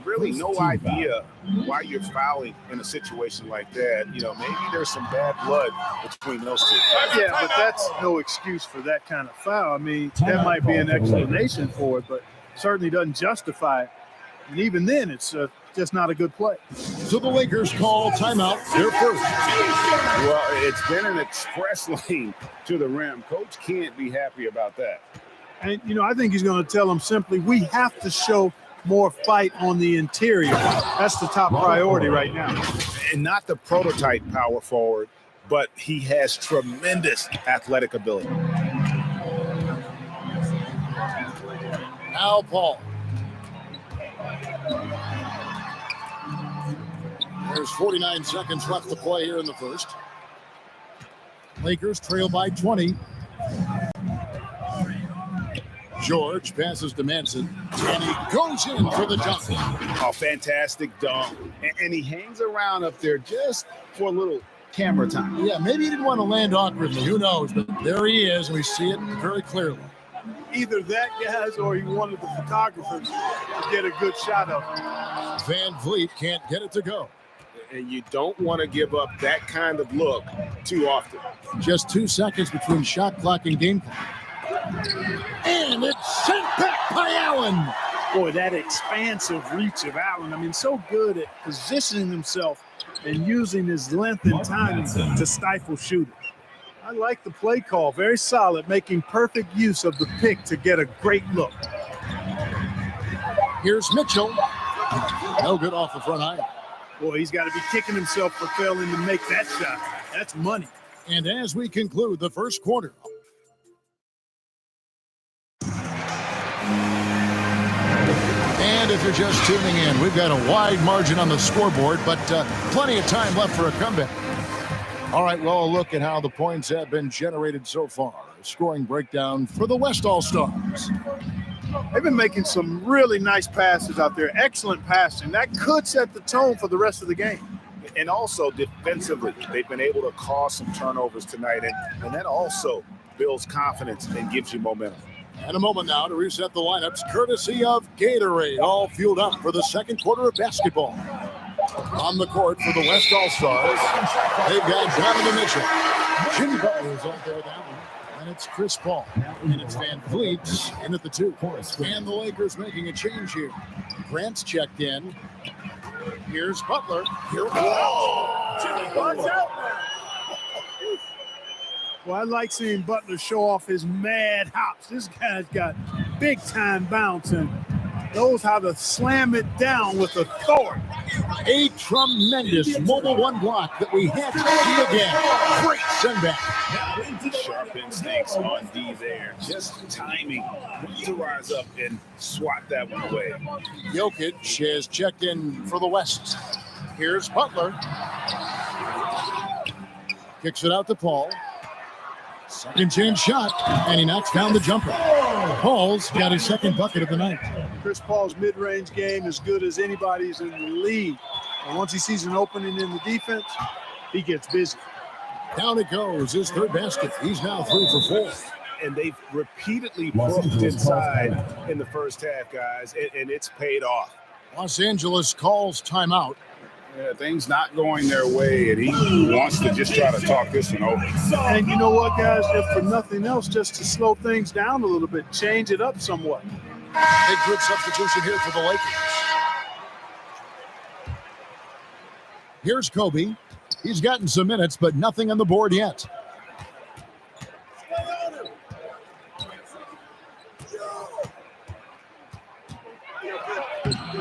Really no idea why you're fouling in a situation like that. You know, maybe there's some bad blood between those two. Yeah, but that's no excuse for that kind of foul. I mean, that might be an explanation for it, but certainly doesn't justify it. And even then, it's just not a good play. So the Lakers call timeout, their first. Well, it's been an express lane to the rim. Coach can't be happy about that. And, you know, I think he's going to tell them simply, we have to show more fight on the interior. That's the top priority right now. And not the prototype power forward, but he has tremendous athletic ability. Al Paul. There's 49 seconds left to play here in the first. Lakers trail by 20. George passes to Manson, and he goes in for the dunk. Oh, fantastic dunk. And he hangs around up there just for a little camera time. Yeah, maybe he didn't want to land awkwardly. Who knows? But there he is, and we see it very clearly. Either that, guys, or he wanted the photographers to get a good shot of him. VanVleet can't get it to go. And you don't want to give up that kind of look too often. Just 2 seconds between shot clock and game clock. And it's sent back by Allen. Boy, that expansive reach of Allen. I mean, so good at positioning himself and using his length and timing to stifle shooting. I like the play call. Very solid, making perfect use of the pick to get a great look. Here's Mitchell. No good off the front iron. Boy, he's got to be kicking himself for failing to make that shot. That's money. And as we conclude the first quarter. And if you're just tuning in, we've got a wide margin on the scoreboard, but plenty of time left for a comeback. All right, well, a look at how the points have been generated so far. A scoring breakdown for the West All-Stars. They've been making some really nice passes out there. Excellent passing. That could set the tone for the rest of the game. And also defensively, they've been able to cause some turnovers tonight, and that also builds confidence and gives you momentum. And a moment now to reset the lineups, courtesy of Gatorade, all fueled up for the second quarter of basketball. On the court for the West All-Stars, they've got Donovan Mitchell. Jimmy Butler is out there now. And it's Chris Paul. And it's Van Vliet in at the 2. And the Lakers making a change here. Grant's checked in. Here's Butler. Watch out now. Well, I like seeing Butler show off his mad hops. This guy's got big time bounce and knows how to slam it down with authority. A tremendous mobile one block that we had to see again. Great send back. Sharp instincts on D there. Just timing to rise up and swat that one away. Jokic has checked in for the West. Here's Butler. Kicks it out to Paul. Second chance shot, and he knocks down the jumper. Paul's got his second bucket of the night. Chris Paul's mid-range game is good as anybody's in the league. And once he sees an opening in the defense, he gets busy. Down it goes, his third basket. He's now 3 for 4. And they've repeatedly pushed inside in the first half, guys, and it's paid off. Los Angeles calls timeout. Yeah, things not going their way, and he wants to just try to talk this one over. And you know what, guys? If for nothing else, just to slow things down a little bit, change it up somewhat. A good substitution here for the Lakers. Here's Kobe. He's gotten some minutes, but nothing on the board yet.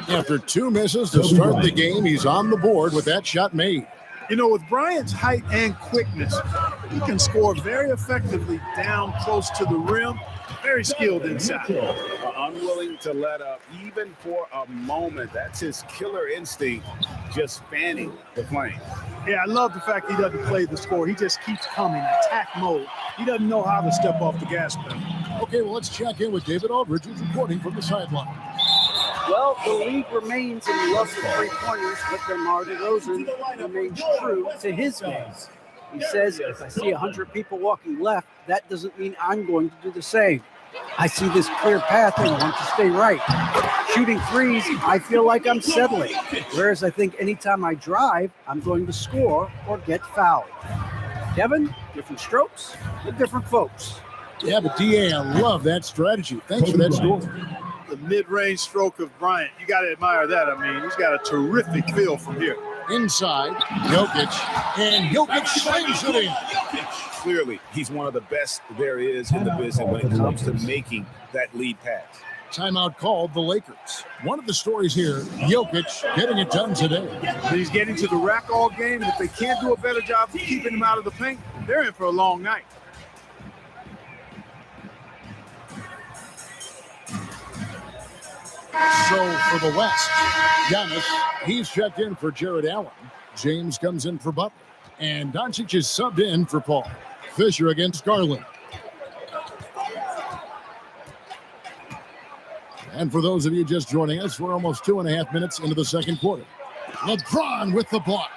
After 2 misses to start the game, he's on the board with that shot made. You know, with Bryant's height and quickness, he can score very effectively down close to the rim. Very skilled inside. Unwilling to let up even for a moment. That's his killer instinct, just fanning the flame. Yeah, I love the fact he doesn't play the score. He just keeps coming, attack mode. He doesn't know how to step off the gas pedal. Okay, well, let's check in with David Aldridge, who's reporting from the sideline. Well, the league remains in love with three-pointers, but DeMar DeRozan remains true to his game. He says, if I see 100 people walking left, that doesn't mean I'm going to do the same. I see this clear path and want to stay right. Shooting threes, I feel like I'm settling. Whereas I think anytime I drive, I'm going to score or get fouled. Kevin, different strokes with different folks. Yeah, but DA, I love that strategy. Thanks for that story. The mid-range stroke of Bryant, you got to admire that. I mean, he's got a terrific feel from here. Inside, Jokic, and Jokic slings it in. Clearly, he's one of the best there is in the business when it comes to making that lead pass. Timeout called the Lakers. One of the stories here, Jokic getting it done today. He's getting to the rack all game, and if they can't do a better job of keeping him out of the paint, they're in for a long night. So for the West, Giannis, he's checked in for Jared Allen. James comes in for Butler. And Doncic is subbed in for Paul. Fisher against Garland. And for those of you just joining us, we're almost 2.5 minutes into the second quarter. LeBron with the block.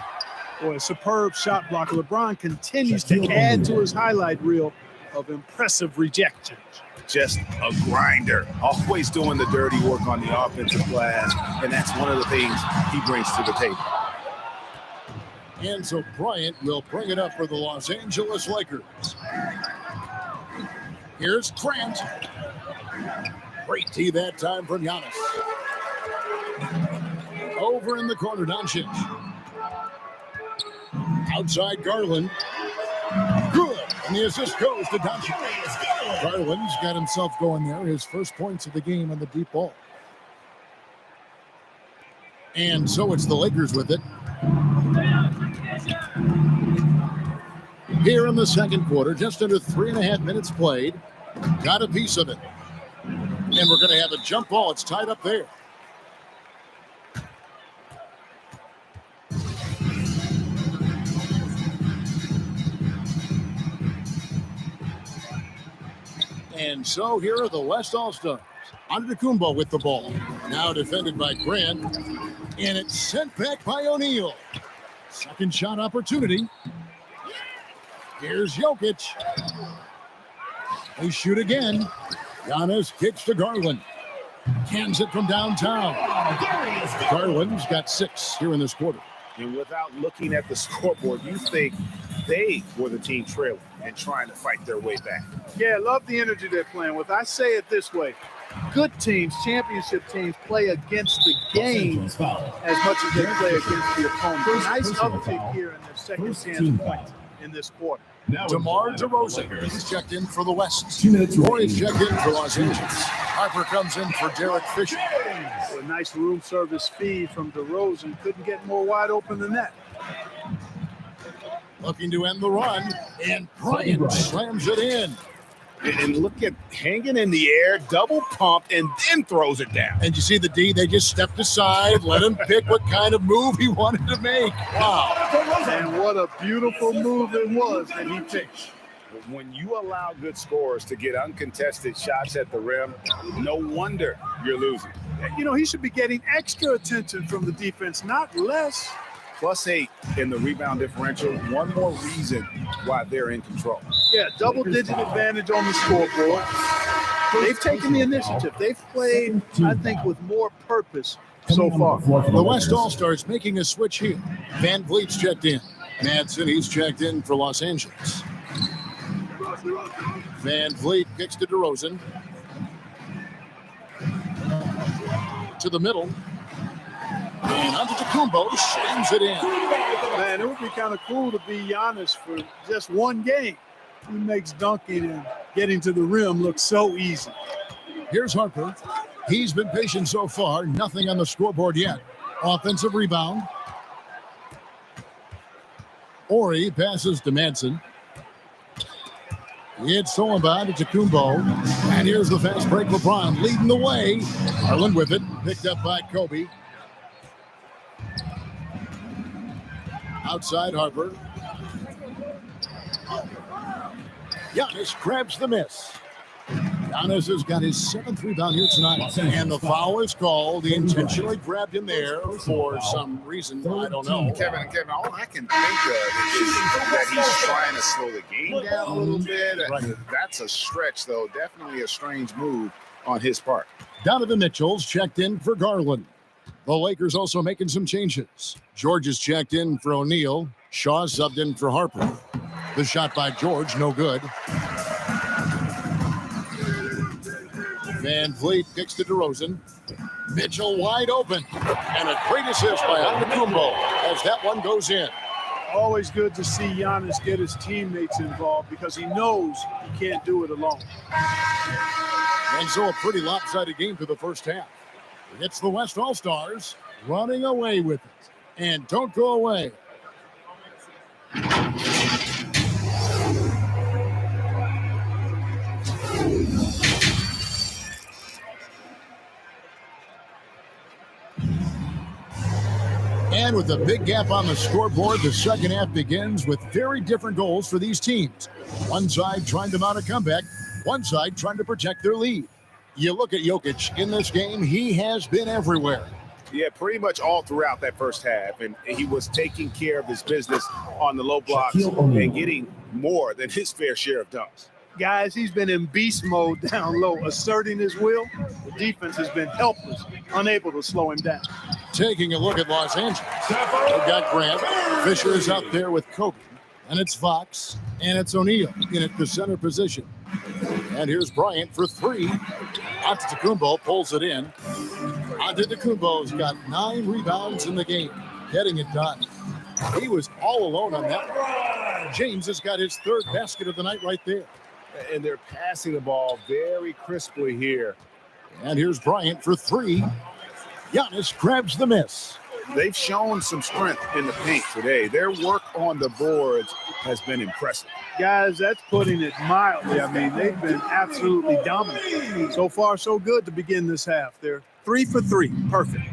Boy, a superb shot block. LeBron continues to add to his highlight reel of impressive rejections. Just a grinder, always doing the dirty work on the offensive glass, and that's one of the things he brings to the table. And so Bryant will bring it up for the Los Angeles Lakers. Here's Grant. Great tee that time from Giannis. Over in the corner, Doncic. Outside Garland. Good. And the assist goes to Doncic. Garland's got himself going there. His first points of the game on the deep ball. And so it's the Lakers with it. Here in the second quarter, just under 3.5 minutes played. Got a piece of it. And we're going to have a jump ball. It's tied up there. And so here are the West All-Stars. Antetokounmpo with the ball. Now defended by Grant. And it's sent back by O'Neal. Second shot opportunity. Here's Jokic. They shoot again. Giannis kicks to Garland. Cans it from downtown. Garland's got 6 here in this quarter. And without looking at the scoreboard, you think they were the team trailing and trying to fight their way back. Yeah, love the energy they're playing with. I say it this way. Good teams, championship teams, play against the game as much as they play against the opponent. Nice uptick here in their second chance points in this quarter. DeMar DeRozan, he's checked in for the West. Roy's checked in for Los Angeles. Harper comes in for Derek Fisher. A nice room service feed from DeRozan. Couldn't get more wide open than that. Looking to end the run, and Bryant slams it in. And look at hanging in the air, double pump, and then throws it down. And you see the D, they just stepped aside, let him pick what kind of move he wanted to make. Wow. And what a beautiful move it was that he picked. When you allow good scorers to get uncontested shots at the rim, no wonder you're losing. You know, he should be getting extra attention from the defense, not less. +8 in the rebound differential. One more reason why they're in control. Yeah, double-digit advantage on the scoreboard. They've taken the initiative. They've played, I think, with more purpose so far. The West All-Stars making a switch here. Van Vliet's checked in. Madsen, he's checked in for Los Angeles. Van Vliet kicks to DeRozan. To the middle. And Antetokounmpo slams it in. Man, it would be kind of cool to be Giannis for just one game. He makes dunking and getting to the rim look so easy. Here's Harper. He's been patient so far. Nothing on the scoreboard yet. Offensive rebound. Ori passes to Madsen. It's stolen by Antetokounmpo. And here's the fast break. LeBron leading the way. Harlan with it. Picked up by Kobe. Outside Harper. Giannis grabs the miss. Giannis has got his 7th rebound here tonight. And the foul is called. He intentionally grabbed him there for some reason. I don't know. Kevin, all I can think of is that he's trying to slow the game down a little bit. Right. That's a stretch, though. Definitely a strange move on his part. Donovan Mitchell's checked in for Garland. The Lakers also making some changes. George is checked in for O'Neal. Shaw subbed in for Harper. The shot by George, no good. Van Vliet kicks to DeRozan. Mitchell wide open. And a great assist by Antetokounmpo as that one goes in. Always good to see Giannis get his teammates involved because he knows he can't do it alone. And so a pretty lopsided game for the first half. It's the West All-Stars running away with it. And don't go away. And with a big gap on the scoreboard, the second half begins with very different goals for these teams. One side trying to mount a comeback, one side trying to protect their lead. You look at Jokic in this game, he has been everywhere. Yeah, pretty much all throughout that first half. And he was taking care of his business on the low blocks and getting more than his fair share of dunks. Guys, he's been in beast mode down low, asserting his will. The defense has been helpless, unable to slow him down. Taking a look at Los Angeles. They've got Grant. Fisher is out there with Kobe. And it's Fox. And it's O'Neal in at the center position. And here's Bryant for 3. Antetokounmpo pulls it in. Antetokounmpo's got 9 rebounds in the game, getting it done. He was all alone on that one. James has got his 3rd basket of the night right there. And they're passing the ball very crisply here. And here's Bryant for 3. Giannis grabs the miss. They've shown some strength in the paint today. Their work on the boards has been impressive. Guys, that's putting it mildly. I mean, they've been absolutely dominant. So far, so good to begin this half. They're 3 for 3. Perfect.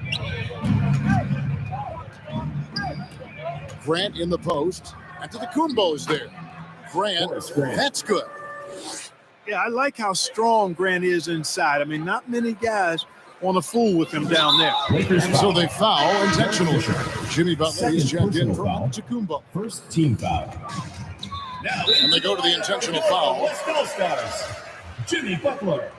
Grant in the post. Antetokounmpo is there. Grant, that's good. Yeah, I like how strong Grant is inside. I mean, not many guys want to fool with him down there. And so they foul intentionally. Jimmy Butler is checked in for Antetokounmpo. First team foul. And they go to the intentional foul. West All-Stars. Jimmy Butler.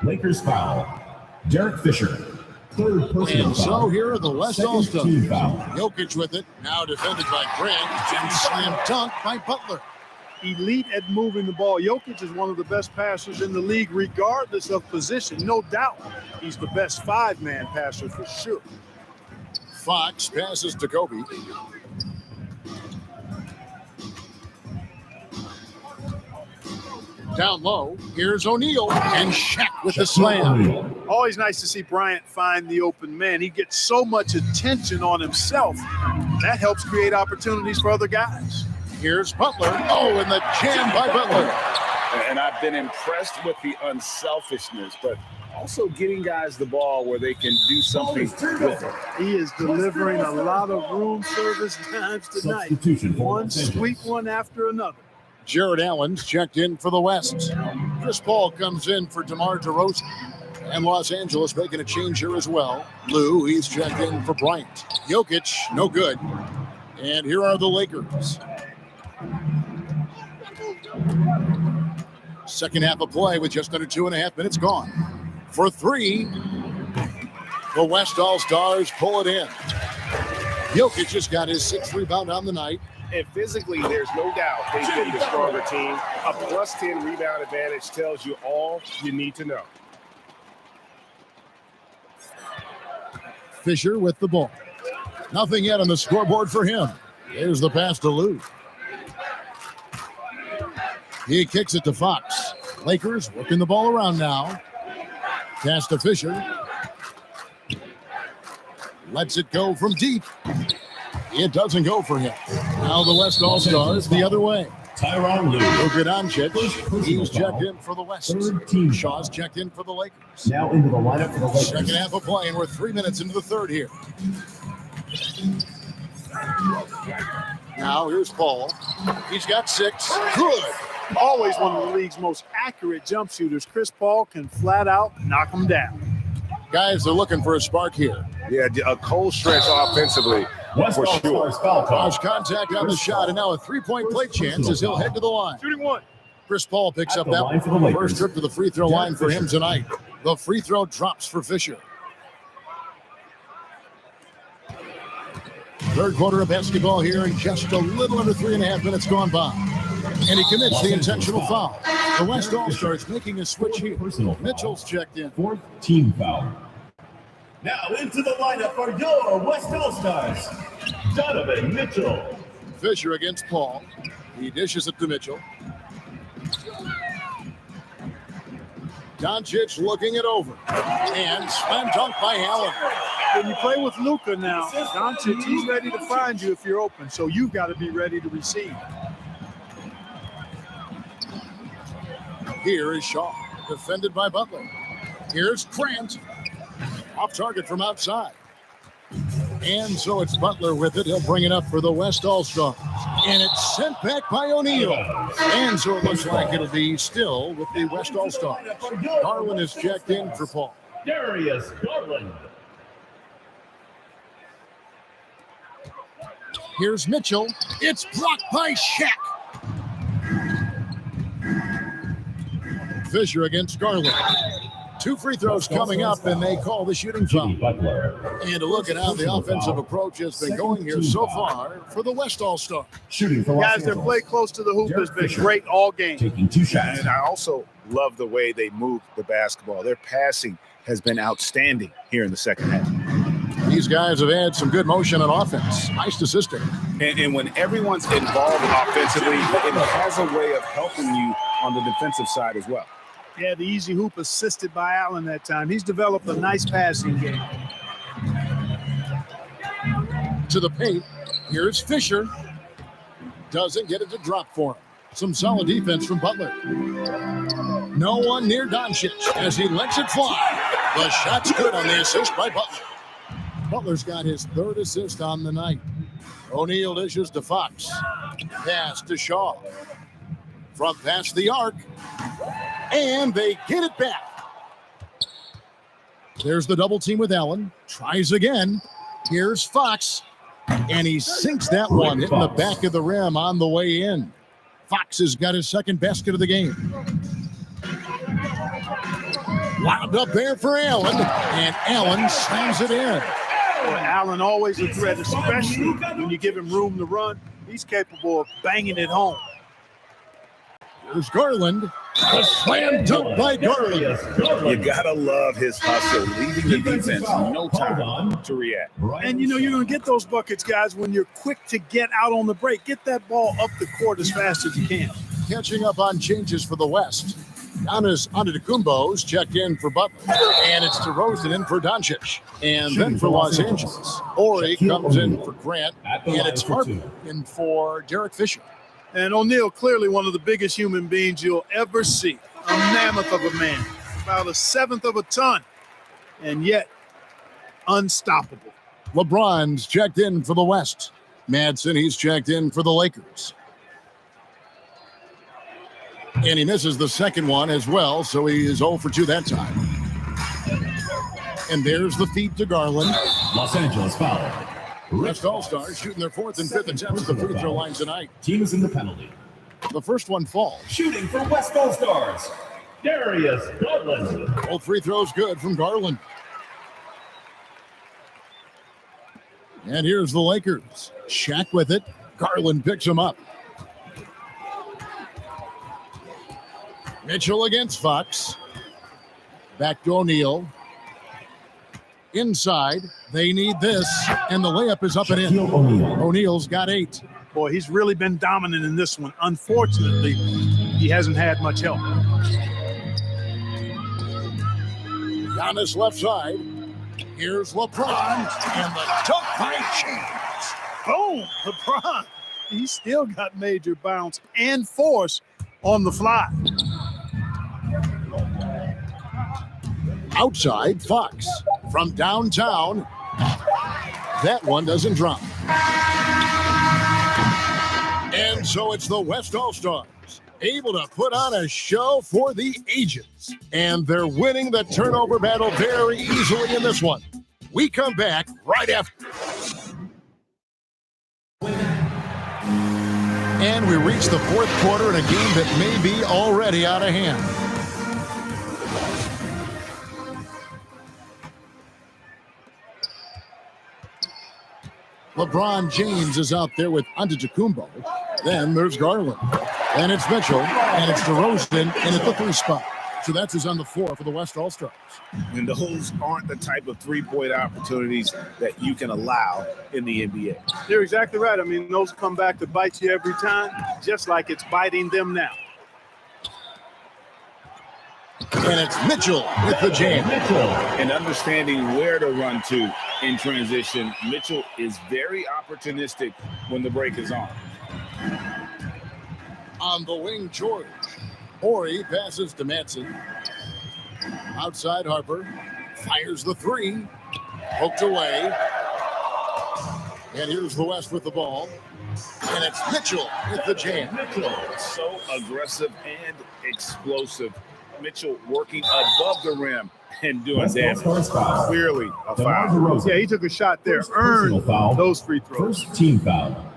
Lakers foul. Derek Fisher. Third personal And foul. so here are the West All-Stars. Team foul. Jokic with it, now defended by Grant, and slam dunk by Butler. Elite at moving the ball. Jokic is one of the best passers in the league, regardless of position. No doubt he's the best five-man passer for sure. Fox passes to Kobe. Down low, here's O'Neal, and Shaq with the slam. Always nice to see Bryant find the open man. He gets so much attention on himself. That helps create opportunities for other guys. Here's Butler. Oh, and the jam by Butler. And I've been impressed with the unselfishness, but also getting guys the ball where they can do something with it. He is delivering a lot of room service times tonight. Substitution for One Los Angeles. sweet one after another. Jared Allen's checked in for the West. Chris Paul comes in for DeMar DeRozan. And Los Angeles making a change here as well. Lou, he's checked in for Bryant. Jokic, no good. And here are the Lakers. Second half of play with just under 2.5 minutes gone. For three, the West All-Stars pull it in. Jokic just got his 6th rebound on the night. And physically, there's no doubt they've been the stronger team. A plus 10 rebound advantage tells you all you need to know. Fisher with the ball. Nothing yet on the scoreboard for him. Here's the pass to Lou. He kicks it to Fox. Lakers working the ball around now. Pass to Fisher. Lets it go from deep. It doesn't go for him. Now the West All-Stars the other way. Tyronn Lue. Luka Doncic, he's checked in for the West. Third team. Shaw's checked in for the Lakers. Now into the lineup for the Lakers. Second half of play, and we're 3 minutes into the third here. Now here's Paul. He's got 6. Good. Always one of the league's most accurate jump shooters. Chris Paul can flat out knock him down. Guys, they're looking for a spark here. Yeah, a cold stretch offensively West for sure. All-Stars foul call. Large contact on the shot, and now a three-point play chance as he'll head to the line. Shooting one. Chris Paul picks At up the that line for the Lakers. first trip to the free throw line for him tonight. The free throw drops for Fisher. Third quarter of basketball here, and just a little under 3.5 minutes gone by. And he commits the intentional foul. The West All-Stars making a switch here. Mitchell's checked in. Fourth team foul. Now into the lineup for your West All-Stars. Donovan Mitchell. Fisher against Paul. He dishes it to Mitchell. Doncic looking it over. And slam dunk by Allen. When you play with Luka now, Doncic, he's ready to find you if you're open. So you've got to be ready to receive. Here is Shaw, defended by Butler. Here's Grant. Off target from outside. And so it's Butler with it. He'll bring it up for the West All-Stars. And it's sent back by O'Neal. And so it looks like it'll be still with the West All-Stars. Garland is checked in for Paul. Darius Garland. Here's Mitchell. It's blocked by Shaq. Fisher against Garland. 2 free throws coming up, and they call the shooting foul. And a look at how the offensive approach has been going here so far for the West All-Star. Shooting for Los Guys, their Angeles. play close to the hoop has been Fisher. great all game. Taking 2 shots. And I also love the way they move the basketball. Their passing has been outstanding here in the second half. These guys have had some good motion on offense. Nice to sister. And when everyone's involved offensively, it has a way of helping you on the defensive side as well. Yeah, the easy hoop assisted by Allen that time. He's developed a nice passing game. To the paint. Here's Fisher. Doesn't get it to drop for him. Some solid defense from Butler. No one near Doncic as he lets it fly. The shot's good on the assist by Butler. Butler's got his 3rd assist on the night. O'Neal dishes to Fox. Pass to Shaw. from past the arc. And they get it back. There's the double team with Allen. Tries again. Here's Fox. And he sinks that one, hitting the back of the rim on the way in. Fox has got his second basket of the game. Wound up there for Allen. And Allen slams it in. Well, Allen always a threat, especially when you give him room to run. He's capable of banging it home. There's Garland. A slam dunk by Garland. You gotta love his hustle, leaving the defense no time to react. And you know you're going to get those buckets, guys, when you're quick to get out on the break. Get that ball up the court as fast as you can. Catching up on changes for the West. Giannis Antetokounmpo's checked in for Butler. And it's DeRozan in for Doncic. And then for Los Angeles, Ori comes in for Grant. And it's Harper in for Derek Fisher. And O'Neal, clearly one of the biggest human beings you'll ever see. A mammoth of a man, about a seventh of a ton, and yet unstoppable. LeBron's checked in for the West. Madsen, he's checked in for the Lakers. And he misses the second one as well, so he is 0 for 2 that time. And there's the feed to Garland. Los Angeles foul. West All-Stars shooting their 4th and 5th attempts at the free throw line tonight. Team is in the penalty. The first one falls. Shooting for West All-Stars, Darius Garland. Both free throws good from Garland. And here's the Lakers. Shaq with it. Garland picks him up. Mitchell against Fox. Back to O'Neal. Inside, they need this, and the layup is up and in. O'Neal's got 8. Boy, he's really been dominant in this one. Unfortunately, he hasn't had much help. Giannis left side. Here's LeBron, and the dunk by James. Boom, LeBron. He's still got major bounce and force on the fly. Outside, Fox. From downtown, that one doesn't drop. And so it's the West All-Stars, able to put on a show for the ages. And they're winning the turnover battle very easily in this one. We come back right after. And we reach the fourth quarter in a game that may be already out of hand. LeBron James is out there with Antetokounmpo. Then there's Garland. And it's Mitchell. And it's DeRozan in at the 3 spot. So that's who's on the floor for the West All-Stars. And those aren't the type of three-point opportunities that you can allow in the NBA. You're exactly right. I mean, those come back to bite you every time, just like it's biting them now. And it's Mitchell with the jam. And understanding where to run to in transition, Mitchell is very opportunistic when the break is on. On the wing, George. Ori passes to Madsen. Outside, Harper fires the 3. Poked away. And here's the West with the ball. And it's Mitchell with the jam. Mitchell, so aggressive and explosive. Mitchell working above the rim and doing damage. Clearly a foul. Yeah, he took a shot there, earned those free throws. First team foul.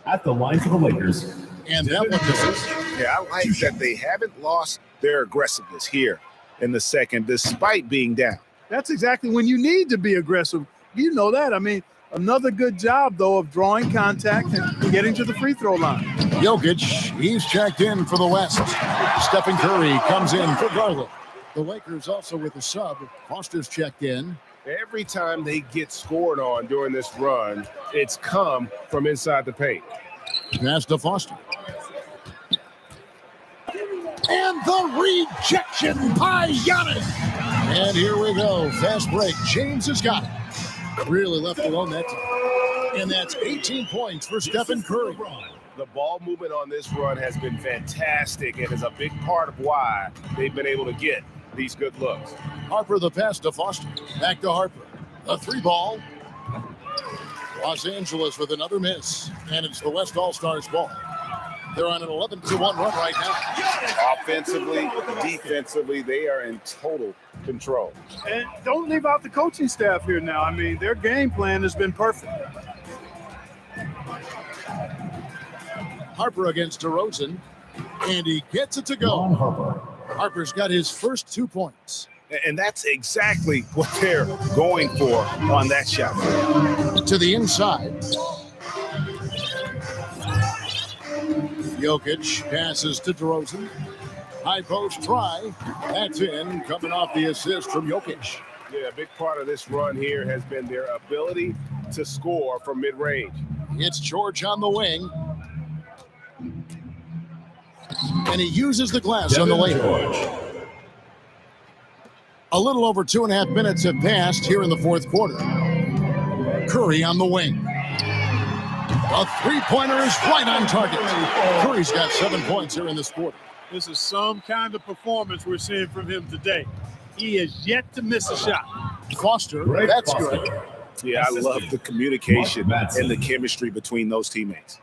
At the line for the Lakers. And that one misses. Yeah, I like that they haven't lost their aggressiveness here in the second, despite being down. That's exactly when you need to be aggressive. You know that. I mean, another good job, though, of drawing contact and getting to the free throw line. Jokic, he's checked in for the West. Stephen Curry comes in for Garland. The Lakers also with a sub. Foster's checked in. Every time they get scored on during this run, it's come from inside the paint. Pass to Foster. And the rejection by Giannis. And here we go. Fast break. James has got it. Really left alone that time. And that's 18 points for Stephen Curry. The ball movement on this run has been fantastic and is a big part of why they've been able to get these good looks. Harper the pass to Foster. Back to Harper. A 3 ball. Los Angeles with another miss. And it's the West All-Stars ball. They're on an 11-1 run right now. Offensively, defensively, they are in total control. And don't leave out the coaching staff here now. I mean, their game plan has been perfect. Harper against DeRozan, and he gets it to go. Harper's got his first 2 points. And that's exactly what they're going for on that shot. To the inside. Jokic passes to DeRozan. High post try. That's in, coming off the assist from Jokic. Yeah, a big part of this run here has been their ability to score from mid-range. It's George on the wing. And he uses the glass on the layup. A little over 2.5 minutes have passed here in the fourth quarter. Curry on the wing. A three-pointer is right on target. Curry's got 7 points here in this quarter. This is some kind of performance we're seeing from him today. He has yet to miss a shot. Foster, that's good. Yeah, I love the communication and the chemistry between those teammates.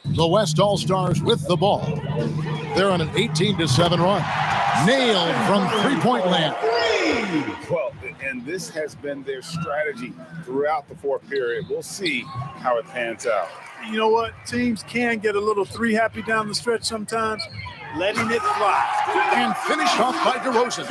The West All-Stars with the ball. They're on an 18-7 run. Nailed from three-point land. Well, and this has been their strategy throughout the fourth period. We'll see how it pans out. You know what? Teams can get a little three happy down the stretch sometimes, letting it fly. And finished off by DeRozan.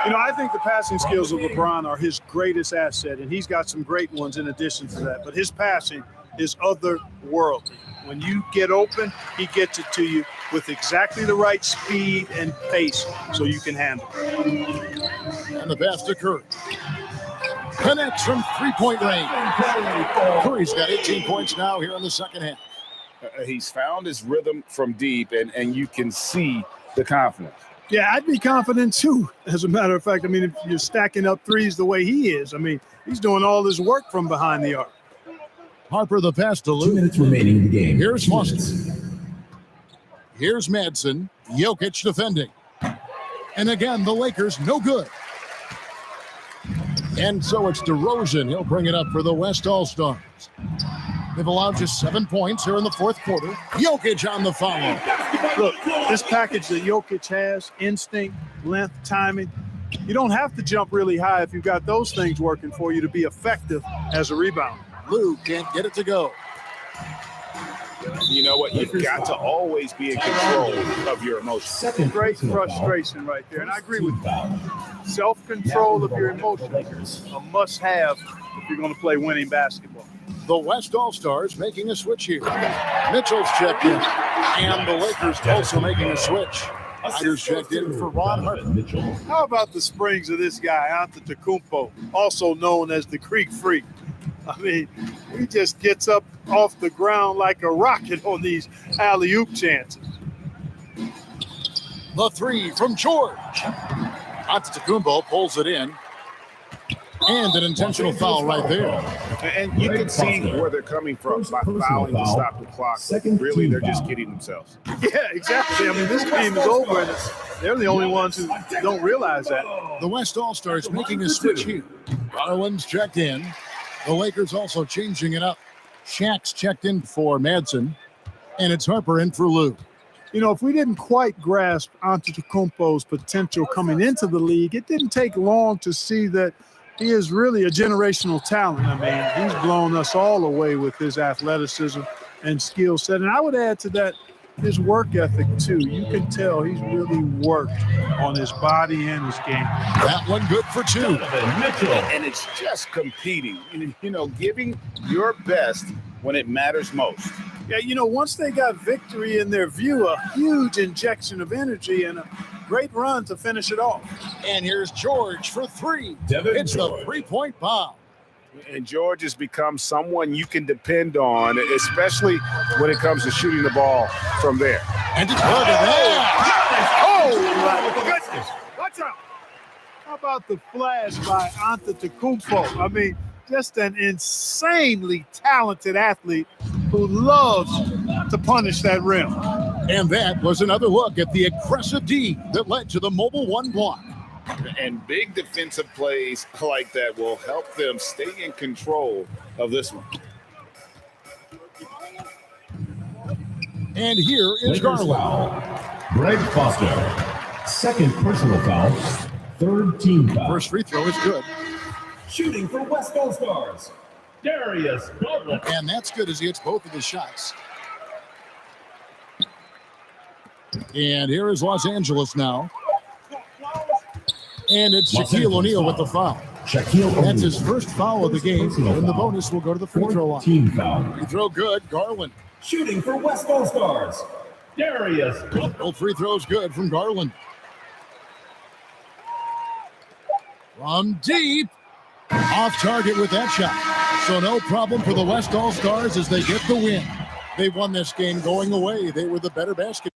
You know, I think the passing skills of LeBron are his greatest asset, and he's got some great ones in addition to that. But his passing is otherworldly. When you get open, he gets it to you with exactly the right speed and pace so you can handle it. And the pass to Curry. Connects from three-point range. Curry's got 18 points now here in the second half. He's found his rhythm from deep, and you can see the confidence. Yeah, I'd be confident too, as a matter of fact. I mean, if you're stacking up threes the way he is, I mean, he's doing all this work from behind the arc. Harper the pass to Lou. 2 minutes remaining in the game. Here's Foster. Here's Madsen. Jokic defending. And again, the Lakers no good. And so it's DeRozan. He'll bring it up for the West All-Stars. They've allowed just 7 points here in the fourth quarter. Jokic on the follow. Look, this package that Jokic has, instinct, length, timing, you don't have to jump really high if you've got those things working for you to be effective as a rebounder. Lou can't get it to go. You know what? You've got to always be in control of your emotions. Great frustration right there. And I agree with you. Self-control of your emotions, a must-have if you're going to play winning basketball. The West All-Stars making a switch here. Mitchell's checked in. And the Lakers also making a switch. Ryder's checked in for Ron Harper. How about the springs of this guy, Antetokounmpo, also known as the Greek Freak? I mean, he just gets up off the ground like a rocket on these alley-oop chances. The three from George. Antetokounmpo pulls it in. And an intentional foul right there. And you can see where they're coming from by fouling to stop the clock. Really, they're just kidding themselves. Yeah, exactly. I mean, this game is over, and they're the only ones who don't realize that. The West All-Stars making a switch here. Garland's checked in. The Lakers also changing it up. Shaq's checked in for Madsen, and it's Harper in for Lou. You know, if we didn't quite grasp Antetokounmpo's potential coming into the league, it didn't take long to see that he is really a generational talent. I mean, he's blown us all away with his athleticism and skill set. And I would add to that his work ethic, too. You can tell he's really worked on his body and his game. That one good for two. And it's just competing, you know, giving your best when it matters most. Yeah, you know, once they got victory in their view, a huge injection of energy and a great run to finish it off. And here's George for three. It's the three-point bomb. And George has become someone you can depend on, especially when it comes to shooting the ball from there. And it's good. Oh, my goodness. Watch out. How about the flash by Antetokounmpo? I mean, just an insanely talented athlete who loves to punish that rim. And that was another look at the aggressive D that led to the Mobile One block. And big defensive plays like that will help them stay in control of this one. And here is Lakers Garland. foul. Greg Foster. Second personal foul. Third team foul. First free throw is good. Shooting for West All-Stars, Darius Garland. And that's good as he hits both of his shots. And here is Los Angeles now. And it's Los Shaquille Angeles O'Neal with foul. the foul. Shaquille O'Neal. That's his first foul of the game. Personal And the foul. bonus will go to the free throw line. Team foul. Free throw good. Garland. Shooting for West All-Stars, Darius Garland. Both free throws good from Garland. From deep. Off target with that shot. So no problem for the West All-Stars as they get the win. They won this game going away. They were the better basket.